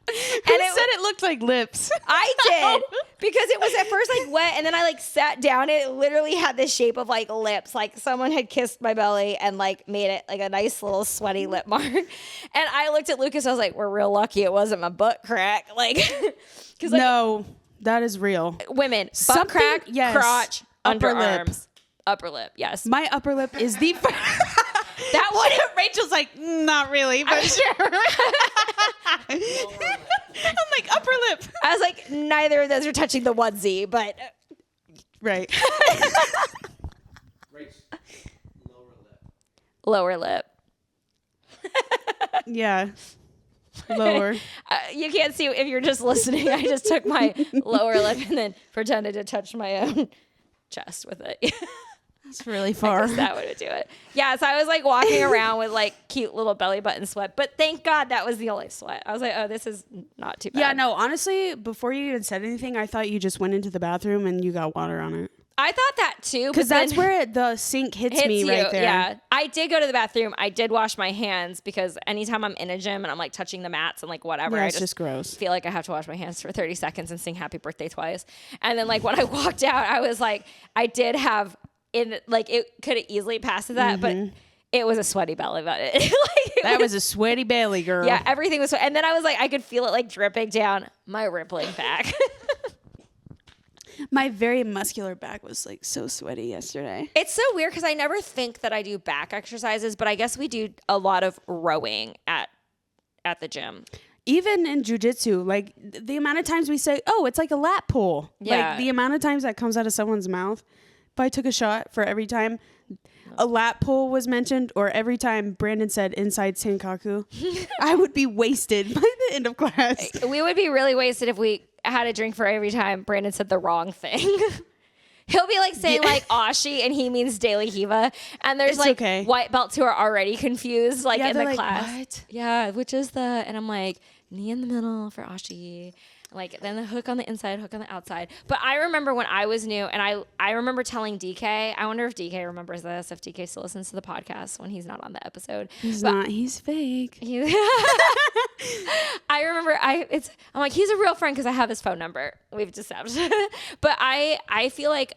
Who said it looked like lips? I did because it was at first like wet, and then I like sat down. It literally had the shape of like lips, like someone had kissed my belly and like made it like a nice little sweaty lip mark. And I looked at Lucas. I was like, "We're real lucky it wasn't my butt crack." Like, because like, no, that is real. Women, butt crack, yes. Crotch, Upper lip. underarms, upper lip. Yes, My upper lip is the. that one. Rachel's like, not really, but sure. I'm like, upper lip. I was like, neither of those are touching the onesie, but Right. Lower lip. Yeah. Lower. You can't see if you're just listening. I just took my lower lip and then pretended to touch my own chest with it. That's really far. That would do it. Yeah, so I was like walking around with like cute little belly button sweat, but thank God that was the only sweat. I was like, oh, this is not too bad. Yeah, no, honestly, before you even said anything, I thought you just went into the bathroom and you got water on it. I thought that too. Because that's where the sink hits me you. right there. Yeah, I did go to the bathroom. I did wash my hands because anytime I'm in a gym and I'm like touching the mats and like whatever, Yeah, I it's just gross. feel like I have to wash my hands for 30 seconds and sing happy birthday twice. And then like when I walked out, I was like, I did have it could have easily passed that, but it was a sweaty belly button. That was a sweaty belly, girl. Yeah, everything was. And then I was like, I could feel it like dripping down my rippling back. My very muscular back was like so sweaty yesterday. It's so weird because I never think that I do back exercises, but I guess we do a lot of rowing at the gym. Even in jujitsu, like the amount of times we say, oh, it's like a lat pull. Yeah. Like the amount of times that comes out of someone's mouth. If I took a shot for every time a lat pull was mentioned or every time Brandon said inside Senkaku, I would be wasted by the end of class. We would be really wasted if we had a drink for every time Brandon said the wrong thing. He'll be like saying like Ashi and he means daily Hiva. And there's It's okay. white belts who are already confused like in the like, class. What? Yeah, which is and I'm like, knee in the middle for Ashi. Like then the hook on the inside, hook on the outside. But I remember when I was new and I remember telling DK, I wonder if DK remembers this, if DK still listens to the podcast when he's not on the episode. He's not, he's fake. I remember I'm like, he's a real friend because I have his phone number. We've established. But I feel like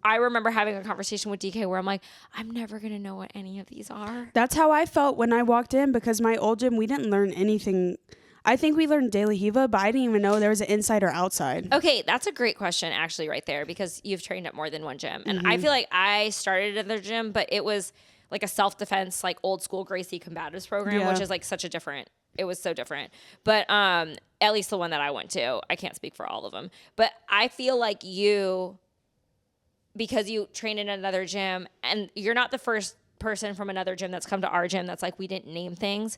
I remember having a conversation with DK where I'm like, I'm never going to know what any of these are. That's how I felt when I walked in, because my old gym, we didn't learn anything. I think we learned daily Hiva, but I didn't even know there was an inside or outside. Okay, that's a great question actually right there, because you've trained at more than one gym. And I feel like I started at another gym, but it was like a self-defense, like old school Gracie Combatives program, which is like it was so different. But at least the one that I went to, I can't speak for all of them. But I feel like because you train in another gym, and you're not the first person from another gym that's come to our gym that's like, we didn't name things.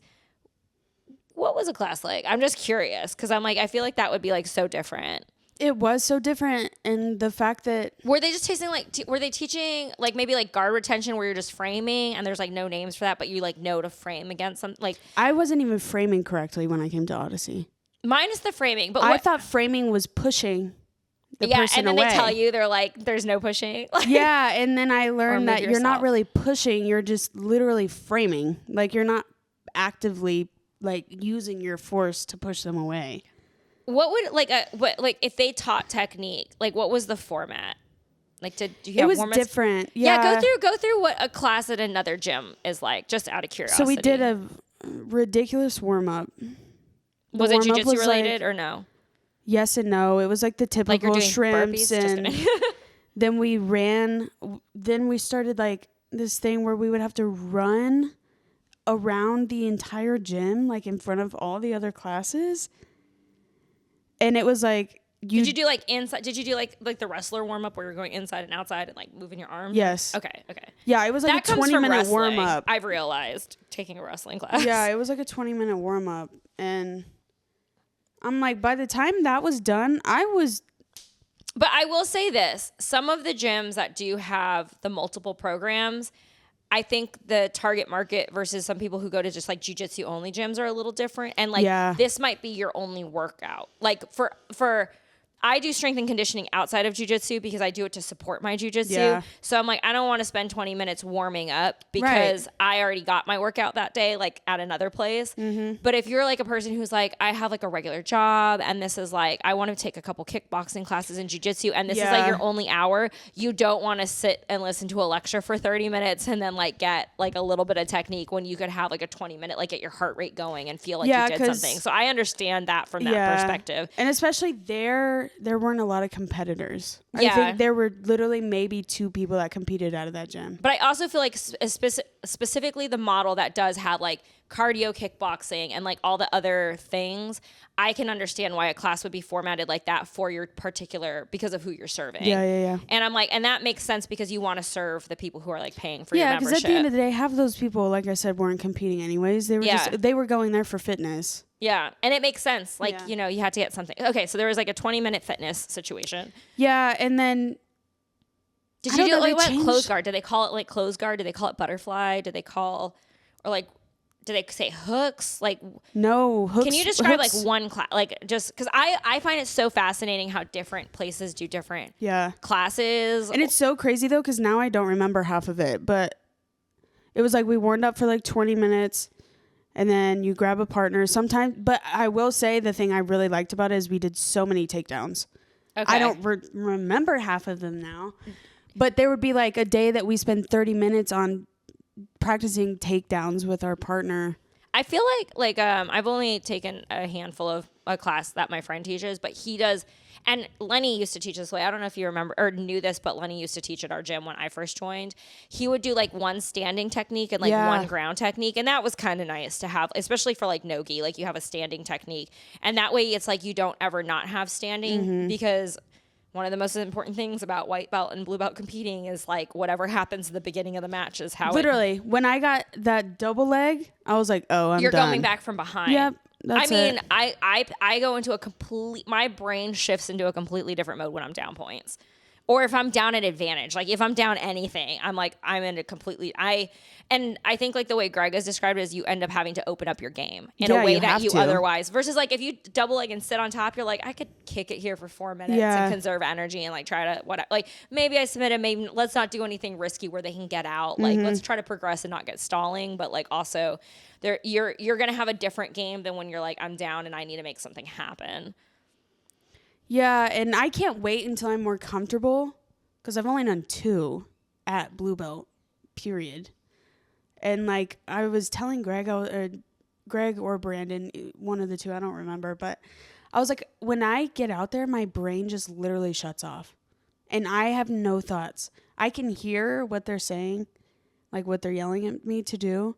What was a class like? I'm just curious, because I'm like, I feel like that would be like so different. It was so different, and the fact that Were they just tasting like, were they teaching like maybe like guard retention where you're just framing and there's like no names for that, but you like know to frame against something? Like, I wasn't even framing correctly when I came to Odyssey. minus the framing, but I thought framing was pushing the person and then away. they tell you, they're like, there's no pushing. Yeah, and then I learned move that you're not yourself. really pushing, you're just literally framing. Like, you're not actively like using your force to push them away. What would like if they taught technique, like what was the format? Like, do you It have was warm-ups? different. Yeah, go through what a class at another gym is like, just out of curiosity. So we did a ridiculous warm up. Was it jiu-jitsu related or no? Yes and no. It was like the typical Like you're doing shrimps, burpees? Just and kidding. then we ran. Then we started like this thing where we would have to run around the entire gym, like in front of all the other classes. And it was like, Did you do like inside? Did you do like the wrestler warm up where you're going inside and outside and like moving your arms? Yes. Okay. Yeah, it was like That a comes from 20-minute wrestling. warm up. I've realized taking a wrestling class. Yeah, it was like a 20-minute warm up, and I'm like, by the time that was done, I was. But I will say this: some of the gyms that do have the multiple programs, I think the target market versus some people who go to just like jiu-jitsu only gyms are a little different. And like, this might be your only workout. Like for I do strength and conditioning outside of jiu-jitsu because I do it to support my jiu-jitsu. Yeah. So I'm like, I don't want to spend 20 minutes warming up because I already got my workout that day, like at another place. But if you're like a person who's like, I have like a regular job and this is like, I want to take a couple kickboxing classes in jiu-jitsu and this is like your only hour, you don't want to sit and listen to a lecture for 30 minutes and then like get like a little bit of technique when you could have like a 20-minute, like get your heart rate going and feel like you did something. So I understand that from that perspective. And especially there weren't a lot of competitors. Yeah. I think there were literally maybe 2 people that competed out of that gym. But I also feel like specifically the model that does have like cardio kickboxing and like all the other things, I can understand why a class would be formatted like that for your particular, because of who you're serving. Yeah. And I'm like, and that makes sense because you want to serve the people who are like paying for your membership. Yeah, because at the end of the day, half of those people, like I said, weren't competing anyways. They were they were going there for fitness. Yeah, and it makes sense. Like, you know, you had to get something. Okay, so there was like a 20-minute fitness situation. Yeah, and then did you do like what close guard? Did they call it like close guard? Did they call it butterfly? Did they call, or like, did they say hooks? Like, no hooks. Can you describe like one class? Like, just because I find it so fascinating how different places do different classes. And it's so crazy though, because now I don't remember half of it, but it was like we warmed up for like 20 minutes. And then you grab a partner sometimes. But I will say the thing I really liked about it is we did so many takedowns. Okay. I don't remember half of them now. But there would be like a day that we spend 30 minutes on practicing takedowns with our partner. I feel like I've only taken a handful of a class that my friend teaches, but he does. And Lenny used to teach this way. I don't know if you remember or knew this, but Lenny used to teach at our gym when I first joined. He would do like one standing technique and like one ground technique. And that was kind of nice to have, especially for like no-gi. Like you have a standing technique. And that way it's like you don't ever not have standing because one of the most important things about white belt and blue belt competing is like whatever happens at the beginning of the match is how literally when I got that double leg, I was like, oh, you're done. going back from behind. Yep. I go into my brain shifts into a completely different mode when I'm down points. Or if I'm down at advantage, like if I'm down anything, I'm like, I'm in a completely, I think like the way Greg has described it is you end up having to open up your game in a way that you otherwise, versus like if you double leg and sit on top, you're like, I could kick it here for 4 minutes and conserve energy and like try to, like maybe I submit it, maybe let's not do anything risky where they can get out. Like let's try to progress and not get stalling, but like also you're going to have a different game than when you're like, I'm down and I need to make something happen. Yeah, and I can't wait until I'm more comfortable because I've only done 2 at blue belt, period. And like I was telling Greg or Brandon, one of the two, I don't remember, but I was like, when I get out there, my brain just literally shuts off and I have no thoughts. I can hear what they're saying, like what they're yelling at me to do.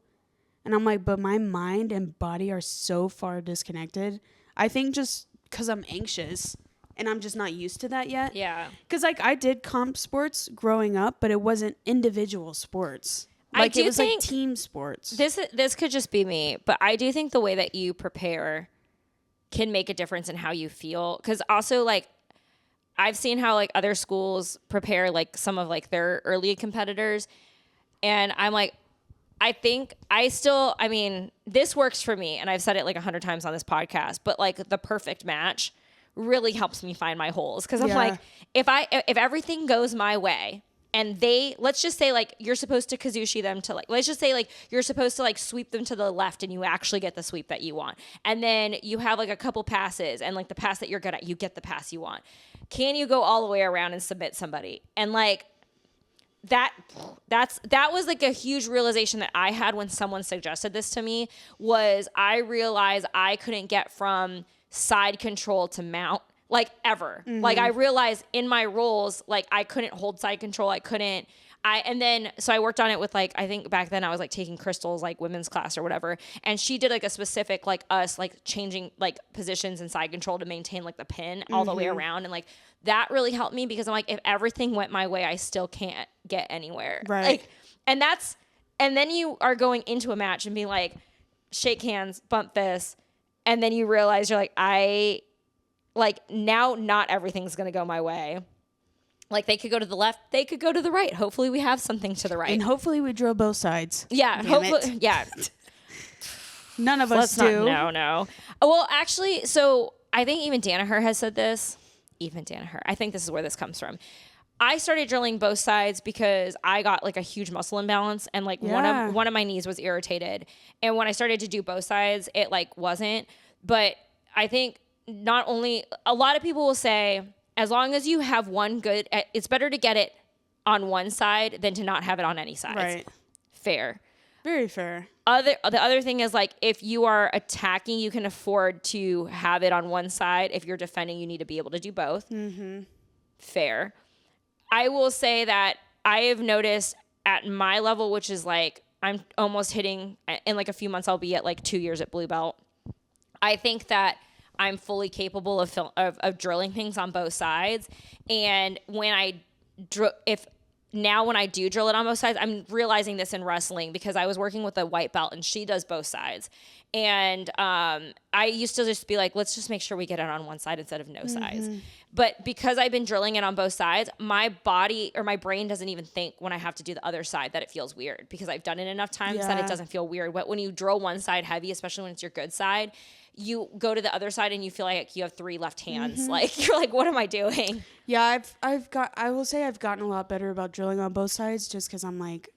And I'm like, but my mind and body are so far disconnected. I think just because I'm anxious and I'm just not used to that yet. Yeah. Because like I did comp sports growing up, but it wasn't individual sports. Like it was like team sports. This could just be me, but I do think the way that you prepare can make a difference in how you feel. Because also like I've seen how like other schools prepare like some of like their early competitors, and I'm like, I mean, this works for me, and I've said it like 100 times on this podcast, but like the perfect match really helps me find my holes. Because I'm like, if everything goes my way, and let's just say like you're supposed to kazushi them to like, let's just say like you're supposed to like sweep them to the left and you actually get the sweep that you want. And then you have like a couple passes and like the pass that you're good at, you get the pass you want. Can you go all the way around and submit somebody? And like that was like a huge realization that I had when someone suggested this to me, was I realized I couldn't get from side control to mount. Like ever. Mm-hmm. Like I realized in my roles, like I couldn't hold side control. So I worked on it with like, I think back then I was like taking Crystal's like women's class or whatever. And she did like a specific, like us like changing like positions and side control to maintain like the pin all the way around. And like that really helped me, because I'm like, if everything went my way, I still can't get anywhere. Right. Like, and then you are going into a match and being like, shake hands, bump fists. And then you realize you're like, now not everything's going to go my way. Like they could go to the left, they could go to the right. Hopefully we have something to the right. And hopefully we drill both sides. Yeah. Hopefully. Yeah. None of us do. No. Well, actually, so I think even Danaher has said this. Even Danaher. I think this is where this comes from. I started drilling both sides because I got like a huge muscle imbalance, and like one of my knees was irritated. And when I started to do both sides, it like wasn't. But I think not only, a lot of people will say, as long as you have one good, it's better to get it on one side than to not have it on any sides. Right. Fair. Very fair. The other thing is like, if you are attacking, you can afford to have it on one side. If you're defending, you need to be able to do both. Mm-hmm. Fair. I will say that I have noticed at my level, which is like, I'm almost hitting, in like a few months, I'll be at like 2 years at blue belt. I think that I'm fully capable of drilling things on both sides. And when I do drill it on both sides, I'm realizing this in wrestling, because I was working with a white belt and she does both sides. And I used to just be like, let's just make sure we get it on one side instead of no sides. But because I've been drilling it on both sides, my body or my brain doesn't even think when I have to do the other side that it feels weird, because I've done it enough times that it doesn't feel weird. But when you drill one side heavy, especially when it's your good side, you go to the other side and you feel like you have 3 left hands. Like you're like, what am I doing? Yeah, I will say I've gotten a lot better about drilling on both sides, just because I'm like,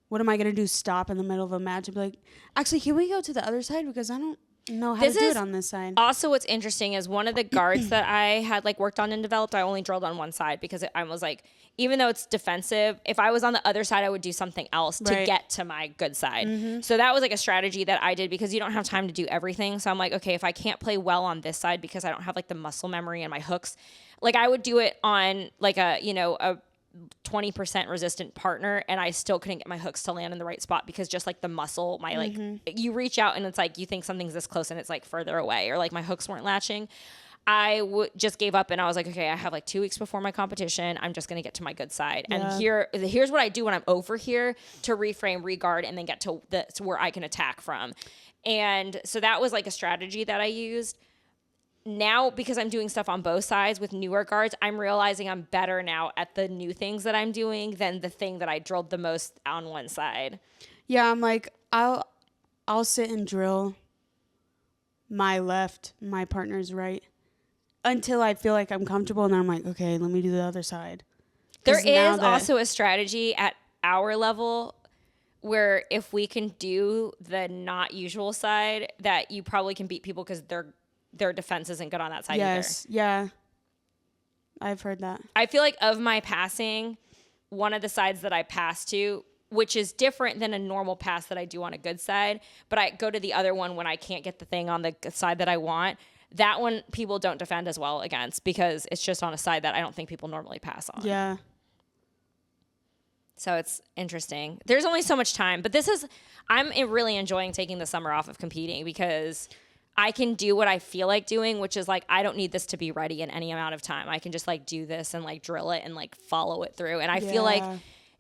what am I going to do? Stop in the middle of a match and be like, actually, can we go to the other side? Because I don't know how to do it on this side. Also, what's interesting is one of the guards that I had like worked on and developed, I only drilled on one side, because I was like, even though it's defensive, if I was on the other side, I would do something else to get to my good side. So that was like a strategy that I did, because you don't have time to do everything. So I'm like, okay, if I can't play well on this side because I don't have like the muscle memory and my hooks, like I would do it on like a 20% resistant partner, and I still couldn't get my hooks to land in the right spot, because just like the muscle, my like, you reach out and it's like you think something's this close and it's like further away, or like my hooks weren't latching. I just gave up, and I was like, okay, I have like 2 weeks before my competition. I'm just going to get to my good side. And here's what I do when I'm over here to reframe, regard, and then get to where I can attack from. And so that was like a strategy that I used. Now, because I'm doing stuff on both sides with newer guards, I'm realizing I'm better now at the new things that I'm doing than the thing that I drilled the most on one side. Yeah, I'm like, I'll sit and drill my left, my partner's right, until I feel like I'm comfortable, and then I'm like, okay, let me do the other side. There is also a strategy at our level where if we can do the not usual side, that you probably can beat people, because their defense isn't good on that side either. Yeah. I've heard that. I feel like of my passing, one of the sides that I pass to, which is different than a normal pass that I do on a good side, but I go to the other one when I can't get the thing on the side that I want. That one people don't defend as well against because it's just on a side that I don't think people normally pass on. Yeah. So it's interesting. There's only so much time, but I'm really enjoying taking the summer off of competing because I can do what I feel like doing, which is like, I don't need this to be ready in any amount of time. I can just like do this and like drill it and like follow it through. And I feel like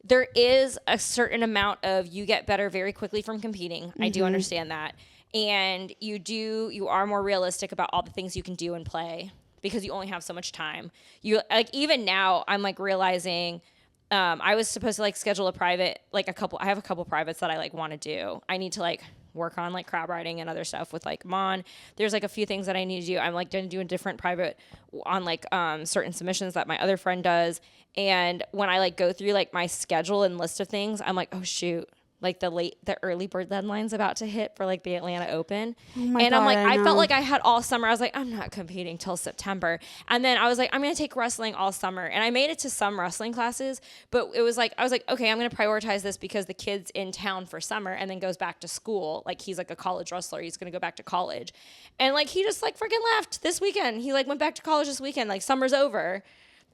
there is a certain amount of you get better very quickly from competing. I do understand that. And you are more realistic about all the things you can do and play because you only have so much time. You like, even now I'm like realizing, I was supposed to like schedule a private, like I have a couple privates that I like want to do. I need to like work on like crab riding and other stuff with like Mon. There's like a few things that I need to do. I'm like going to do a different private on like certain submissions that my other friend does. And when I like go through like my schedule and list of things, I'm like, oh shoot. Like the early bird deadline's about to hit for like the Atlanta Open. Oh my and God, I'm like, I know. felt like I had all summer. I was like, I'm not competing till September. And then I was like, I'm going to take wrestling all summer. And I made it to some wrestling classes, but I was like, okay, I'm going to prioritize this because the kid's in town for summer and then goes back to school. Like he's like a college wrestler. He's going to go back to college. And like, he just like freaking left this weekend. He like went back to college this weekend. Like summer's over.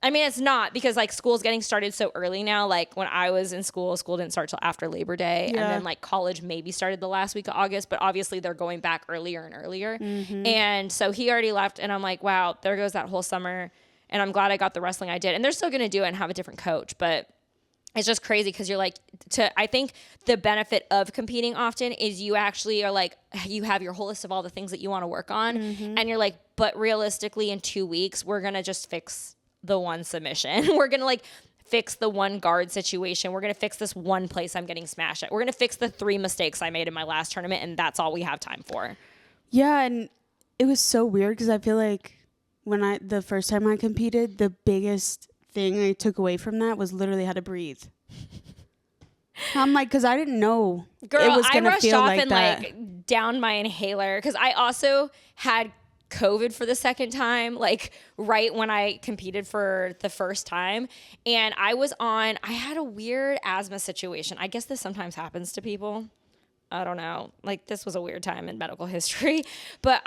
I mean, it's not because like school's getting started so early now. Like when I was in school didn't start till after Labor Day. Yeah. And then like college maybe started the last week of August, but obviously they're going back earlier and earlier. And so he already left and I'm like, wow, there goes that whole summer. And I'm glad I got the wrestling I did. And they're still going to do it and have a different coach, but it's just crazy because you're like, I think the benefit of competing often is you actually are like, you have your whole list of all the things that you want to work on. And you're like, but realistically in 2 weeks, we're going to just fix the one submission. We're going to like fix the one guard situation. We're going to fix this one place I'm getting smashed at. We're going to fix the 3 mistakes I made in my last tournament. And that's all we have time for. Yeah. And it was so weird because I feel like the first time I competed, the biggest thing I took away from that was literally how to breathe. I'm like, because I didn't know Girl, it was going to feel off like and that. like down my inhaler because I also had COVID for the second time, like right when I competed for the first time. And I had a weird asthma situation. I guess this sometimes happens to people. I don't know. Like this was a weird time in medical history, but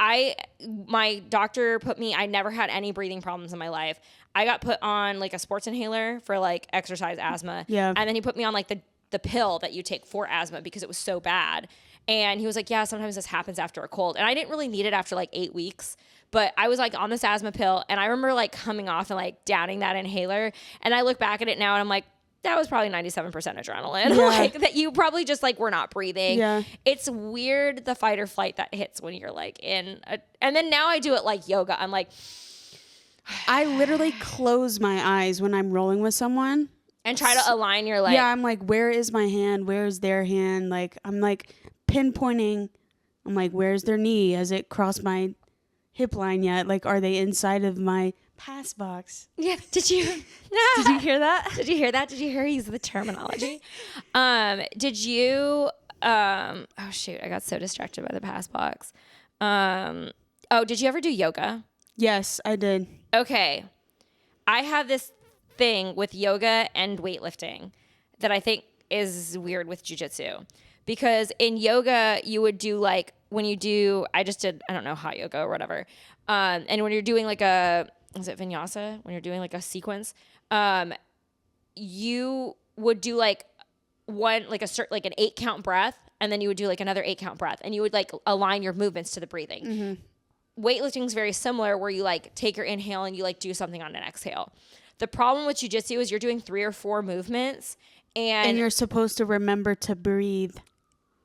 my doctor I never had any breathing problems in my life. I got put on like a sports inhaler for like exercise asthma. Yeah. And then he put me on like the pill that you take for asthma because it was so bad. And he was like, yeah, sometimes this happens after a cold. And I didn't really need it after like 8 weeks, but I was like on this asthma pill. And I remember like coming off and like downing that inhaler. And I look back at it now and I'm like, that was probably 97% adrenaline. Yeah. Like that you probably just like were not breathing. Yeah. It's weird the fight or flight that hits when you're like and then now I do it like yoga. I'm like, I literally close my eyes when I'm rolling with someone. and try to align your like. Yeah, I'm like, where is my hand? Where is their hand? Like, I'm like pinpointing. I'm like, where's their knee? Has it crossed my hip line yet? Like, are they inside of my pass box? Yeah. Did you hear that? Did you hear that? Did you hear use the terminology? Did you? Oh shoot! I got so distracted by the pass box. Did you ever do yoga? Yes, I did. Okay. I have this thing with yoga and weightlifting that I think is weird with jiu-jitsu. Because in yoga, you would do like, when you do, I don't know, hot yoga or whatever. And when you're doing like is it vinyasa? When you're doing like a sequence, you would do like an 8 count breath. And then you would do like another 8 count breath. And you would like align your movements to the breathing. Mm-hmm. Weightlifting is very similar where you like take your inhale and you like do something on an exhale. The problem with jiu-jitsu is you're doing 3 or 4 movements and you're supposed to remember to breathe.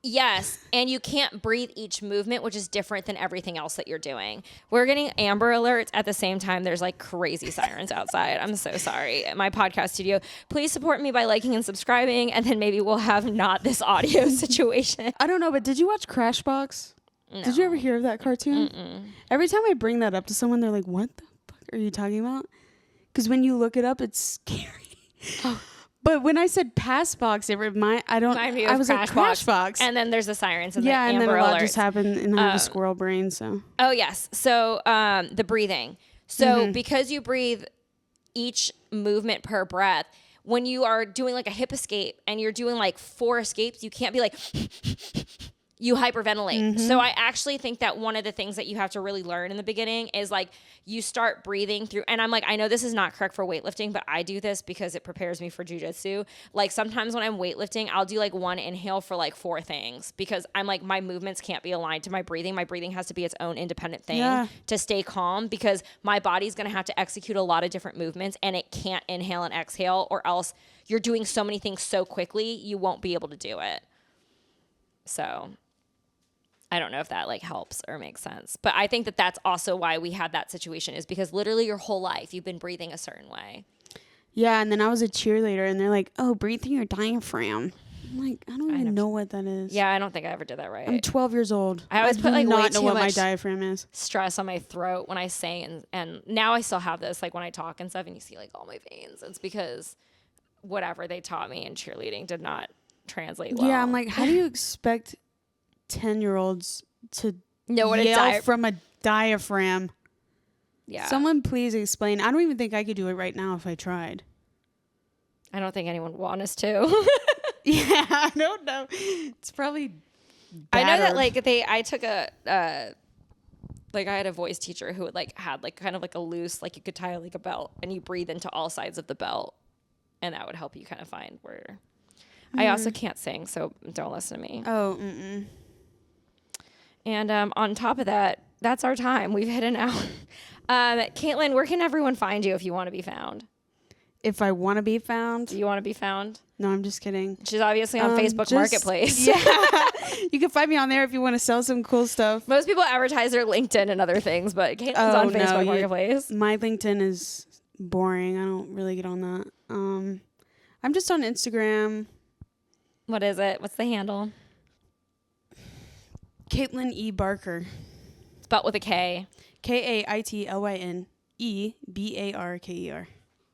Yes, and you can't breathe each movement, which is different than everything else that you're doing. We're getting Amber Alerts at the same time. There's like crazy sirens outside. I'm so sorry. My podcast studio. Please support me by liking and subscribing, and then maybe we'll have not this audio situation. I don't know, but did you watch Crashbox? No. Did you ever hear of that cartoon? Mm-mm. Every time I bring that up to someone, they're like, what the fuck are you talking about? Because when you look it up, it's scary. Oh. But when I said Passbox, I was like, Crashbox. And then there's the sirens and yeah, the and Amber then a lot Alerts. just happened, and I have a squirrel brain, so. Oh, yes. So the breathing. So because you breathe each movement per breath. When you are doing like a hip escape and you're doing like 4 escapes, you can't be like, you hyperventilate. So I actually think that one of the things that you have to really learn in the beginning is like you start breathing through. And I'm like, I know this is not correct for weightlifting, but I do this because it prepares me for jujitsu. Like sometimes when I'm weightlifting, I'll do like 1 inhale for like 4 things because I'm like, my movements can't be aligned to my breathing. My breathing has to be its own independent thing to stay calm because my body's going to have to execute a lot of different movements and it can't inhale and exhale, or else you're doing so many things so quickly, you won't be able to do it. So I don't know if that like helps or makes sense, but I think that that's also why we had that situation, is because literally your whole life you've been breathing a certain way. Yeah, and then I was a cheerleader, and they're like, "Oh, breathe through your diaphragm." I'm like, I don't even know what that is. Yeah, I don't think I ever did that right. I'm 12 years old. I always put like way not know too what my much diaphragm is. stress on my throat when I sing, and now I still have this like when I talk and stuff, and you see like all my veins. It's because whatever they taught me in cheerleading did not translate well. Yeah, I'm like, how do you expect 10-year-olds to know what yell from a diaphragm? Yeah. Someone please explain. I don't even think I could do it right now if I tried. I don't think anyone would want us to. Yeah, I don't know. It's probably I know that battered. like I took a like I had a voice teacher who would like had like kind of like a loose, like you could tie like a belt and you breathe into all sides of the belt, and that would help you kind of find where. I also can't sing, so don't listen to me. Oh, And on top of that, that's our time. We've hit an hour. Kaitlyn, where can everyone find you if you want to be found? if I want to be found. Do you want to be found? No, I'm just kidding. She's obviously on Facebook Marketplace. Yeah. You can find me on there if you want to sell some cool stuff. Most people advertise their LinkedIn and other things, but Kaitlyn's on Facebook Marketplace. My LinkedIn is boring. I don't really get on that. I'm just on Instagram. What is it? What's the handle? Kaitlyn E. Barker. Spelled with a K. Kaitlyn Barker.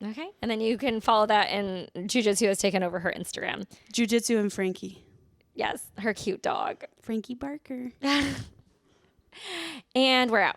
Okay. And then you can follow that, and Jiu-Jitsu has taken over her Instagram. Jiu-Jitsu and Frankie. Yes, her cute dog. Frankie Barker. And we're out.